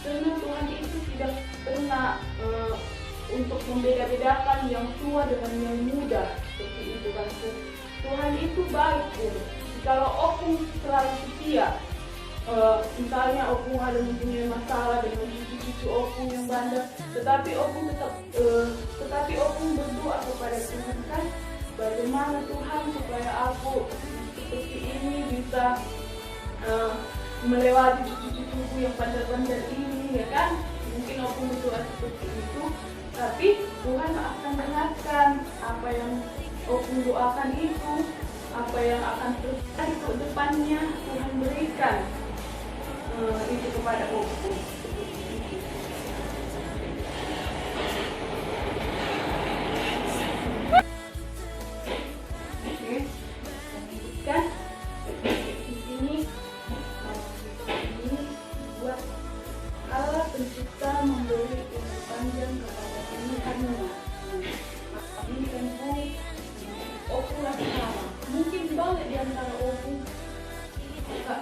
Karena Tuhan itu tidak pernah untuk membeda-bedakan yang tua dengan yang muda. Seperti itu kan, Tuhan itu baik. Kalau Opung selalu setia, misalnya Opung ada mempunyai masalah dengan cucu-cucu Opung yang bandel, tetapi Opung berdoa kepada Tuhan, kan, bagaimana Tuhan supaya aku seperti ini bisa melewati cucu-cucuku yang bandel-bandel ini, ya kan? Mungkin Opung berdoa seperti itu, tapi Tuhan akan dengarkan apa yang Opung doakan itu, apa yang akan terjadi ke depannya Tuhan berikan itu kepada Opung. Oke, lanjutkan. Di sini buat Allah pencipta memberi umur panjang kepada pilihannya. Ini kan Opung lagi sama. Mungkin banget di antara Opung,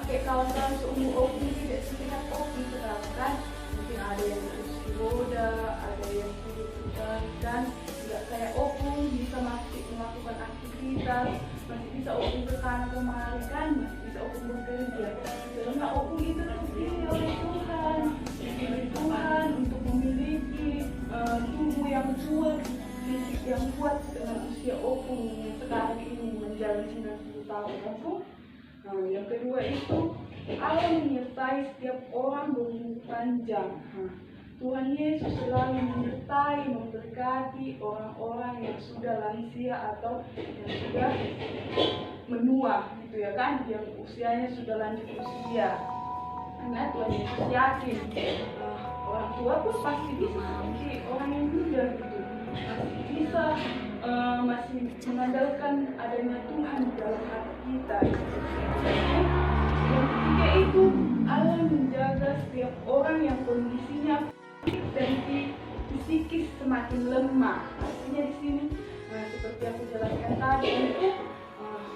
kayak kawan-kawan seumur Opung tidak sehat Opung sekarang kan. Mungkin ada yang kursi roda, ada yang hidup dan tidak kayak Opung bisa masih melakukan aktivitas, masih bisa Opung ke sana kemari kan, masih bisa Opung bekerja. Karena Opung itu terpilih oleh Tuhan, dipilih Tuhan untuk memiliki tubuh yang kuat, fisik yang kuat dengan usia Opung yang sekarang ini menjalani 90 tahun Opung. Yang kedua itu Allah menyertai setiap orang berumur panjang. Tuhan Yesus selalu menyertai, memberkati orang-orang yang sudah lansia atau yang sudah menua, gitu ya kan, yang usianya sudah lanjut usia. Karena Tuhan Yesus yakin orang tua pun pasti bisa seperti orang yang muda gitu, masih bisa masih mengandalkan adanya Tuhan di dalam hati kita. Yang ketiga itu, Allah menjaga setiap orang yang kondisinya dan psikis semakin lemah. Artinya di sini seperti aku jelaskan tadi itu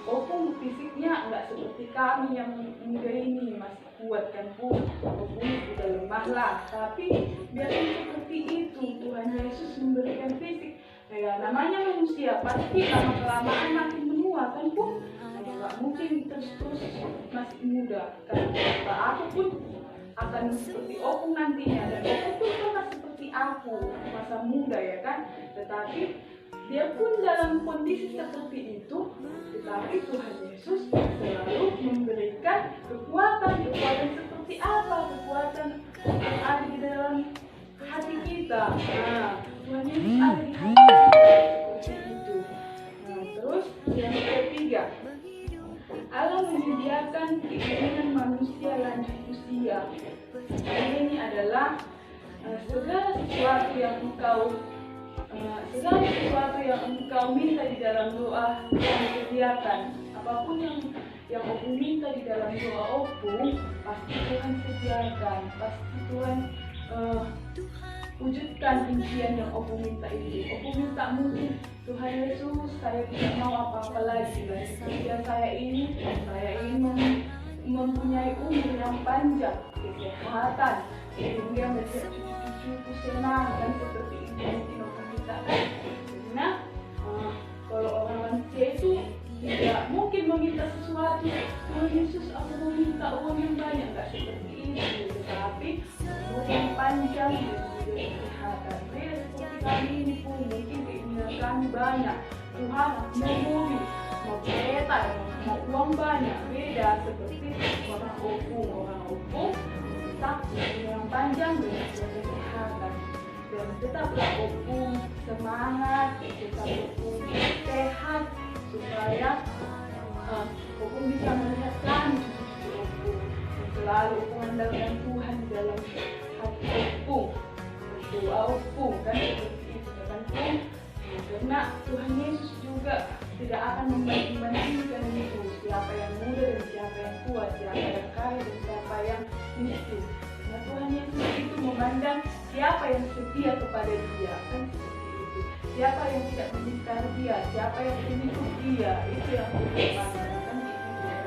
opung fisiknya nggak seperti kami yang muda ini masih kuat kan Bu, opung sudah lemah lah. Tapi biarpun seperti itu, Tuhan Yesus memberikan fisik. Ya, namanya manusia pasti lama-kelamaan makin menua kan Bu. Nggak mungkin terus masih muda. Karena aku pun akan seperti opung nantinya, dan opung pun sama seperti aku masa muda ya kan. Tetapi dia pun dalam kondisi seperti itu, tetapi Tuhan Yesus selalu memberikan kekuatan seperti apa? Kekuatan yang ada di dalam hati kita. Nah, Tuhan Yesus ada di hati kita seperti itu. Nah, terus yang ketiga, Allah menyediakan keinginan manusia lanjut usia. Ini adalah segala sesuatu yang engkau minta di dalam doa yang disediakan. Apapun yang opung minta di dalam doa opung, pasti Tuhan sediakan, pasti Tuhan wujudkan impian yang opung minta itu. Opung minta mungkin, Tuhan Yesus, saya tidak mau apa-apa lagi dari usia saya ingin mempunyai umur yang panjang, kesehatan, sehingga melihat cucu-cucuku senang, dan seperti itu mungkin opung minta kan. Karena kalau orang lansia itu tidak mungkin meminta sesuatu, Tuhan Yesus aku meminta uang yang banyak, nggak seperti itu. Tetapi umur yang panjang dan juga kesehatan. Beda seperti kami ini pun mungkin keinginan kami banyak, Tuhan mau mobil, mau kereta, mau uang banyak. Beda seperti orang opung tetap umur yang panjang dan juga kesehatan. Dan tetaplah opung semangat, tetap opung sehat, supaya opung bisa melihat kami opung selalu mengandalkan Tuhan di dalam hati opung, berdoa opung kan seperti itu kan Opung. Karena Tuhan Yesus juga tidak akan membanding-bandingkan itu, siapa yang muda dan siapa yang tua, siapa yang kaya dan siapa yang miskin. Nah, Tuhan Yesus itu memandang siapa yang setia kepada Dia, kan seperti itu. Siapa yang tidak mengingkari Dia, siapa yang mengikut Dia, itu yang Tuhan pandang, kan itu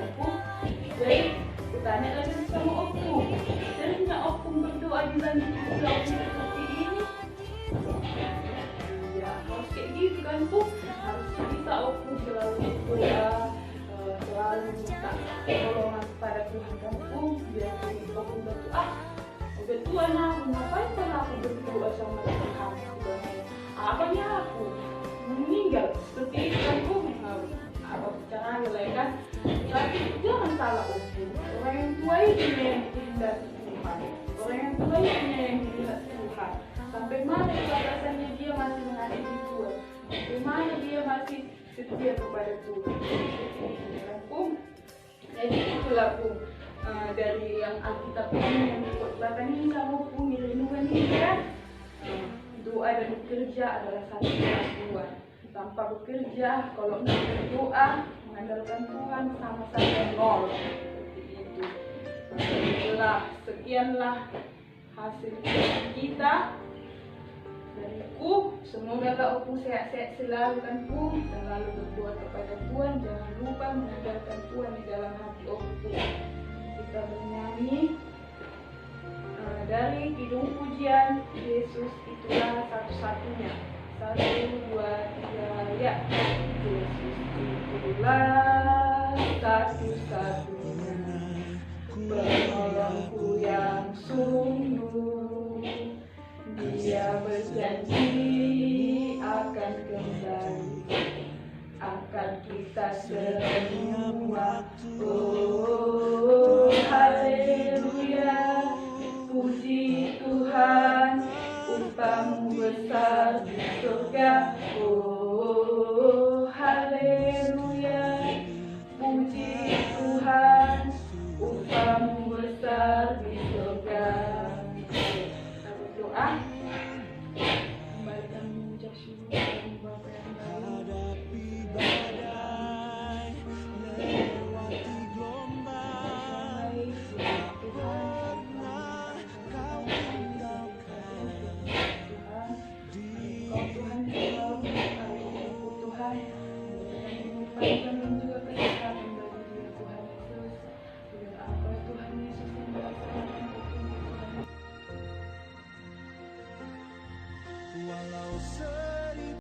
Opung. Jadi bertanya lagi sama Opung, seringnya Opung berdoa di lanjut usia seperti ini. Ya harus kayak gitu kan Opung, harus bisa Opung selalu berdoa, selalu minta pertolongan kepada Tuhan kan Opung. Biar Opung berdoa, udah tua aku, ngapain kan aku berdoa sama Tuhan? Apanya aku meninggal seperti itu kan Opung, apa caranya lah ya kan? Tapi jangan salah Opung, orang yang tua itu yang dikehendaki Tuhan, orang yang tua itu yang dilihat Tuhan. Sampai mana batasannya dia masih mengasihi Tuhan, sampai mana dia masih setia kepada Tuhan. Opung, jadi itulah Opung. Dari yang Alkitab ini yang dikotbahkan ini sama Opung, renungan ini kan, doa dan bekerja adalah satu kesatuan. Tanpa bekerja, kalau tidak berdoa, mengandalkan Tuhan sama saja nol. Seperti itu. Itulah, sekianlah hasil kita dariku. Semoga Opung sehat-sehat selalu kan Opung, selalu berdoa kepada Tuhan. Jangan lupa mengandalkan Tuhan di dalam hati Opung. Kita bernyanyi dari Kidung Pujian, Yesus itulah satu-satunya. 1, 2, 3, ya. Yesus itulah satu-satunya, penolongku yang sungguh. Dia berjanji akan kembali, akan kita semua. Oh, haleluya, puji Tuhan. Upahmu besar di surga. Oh, haleluya. Puji Tuhan, upahmu besar di surga. Kita berdoa. Kembalikan mengucap syukur bagi Bapa yang Walau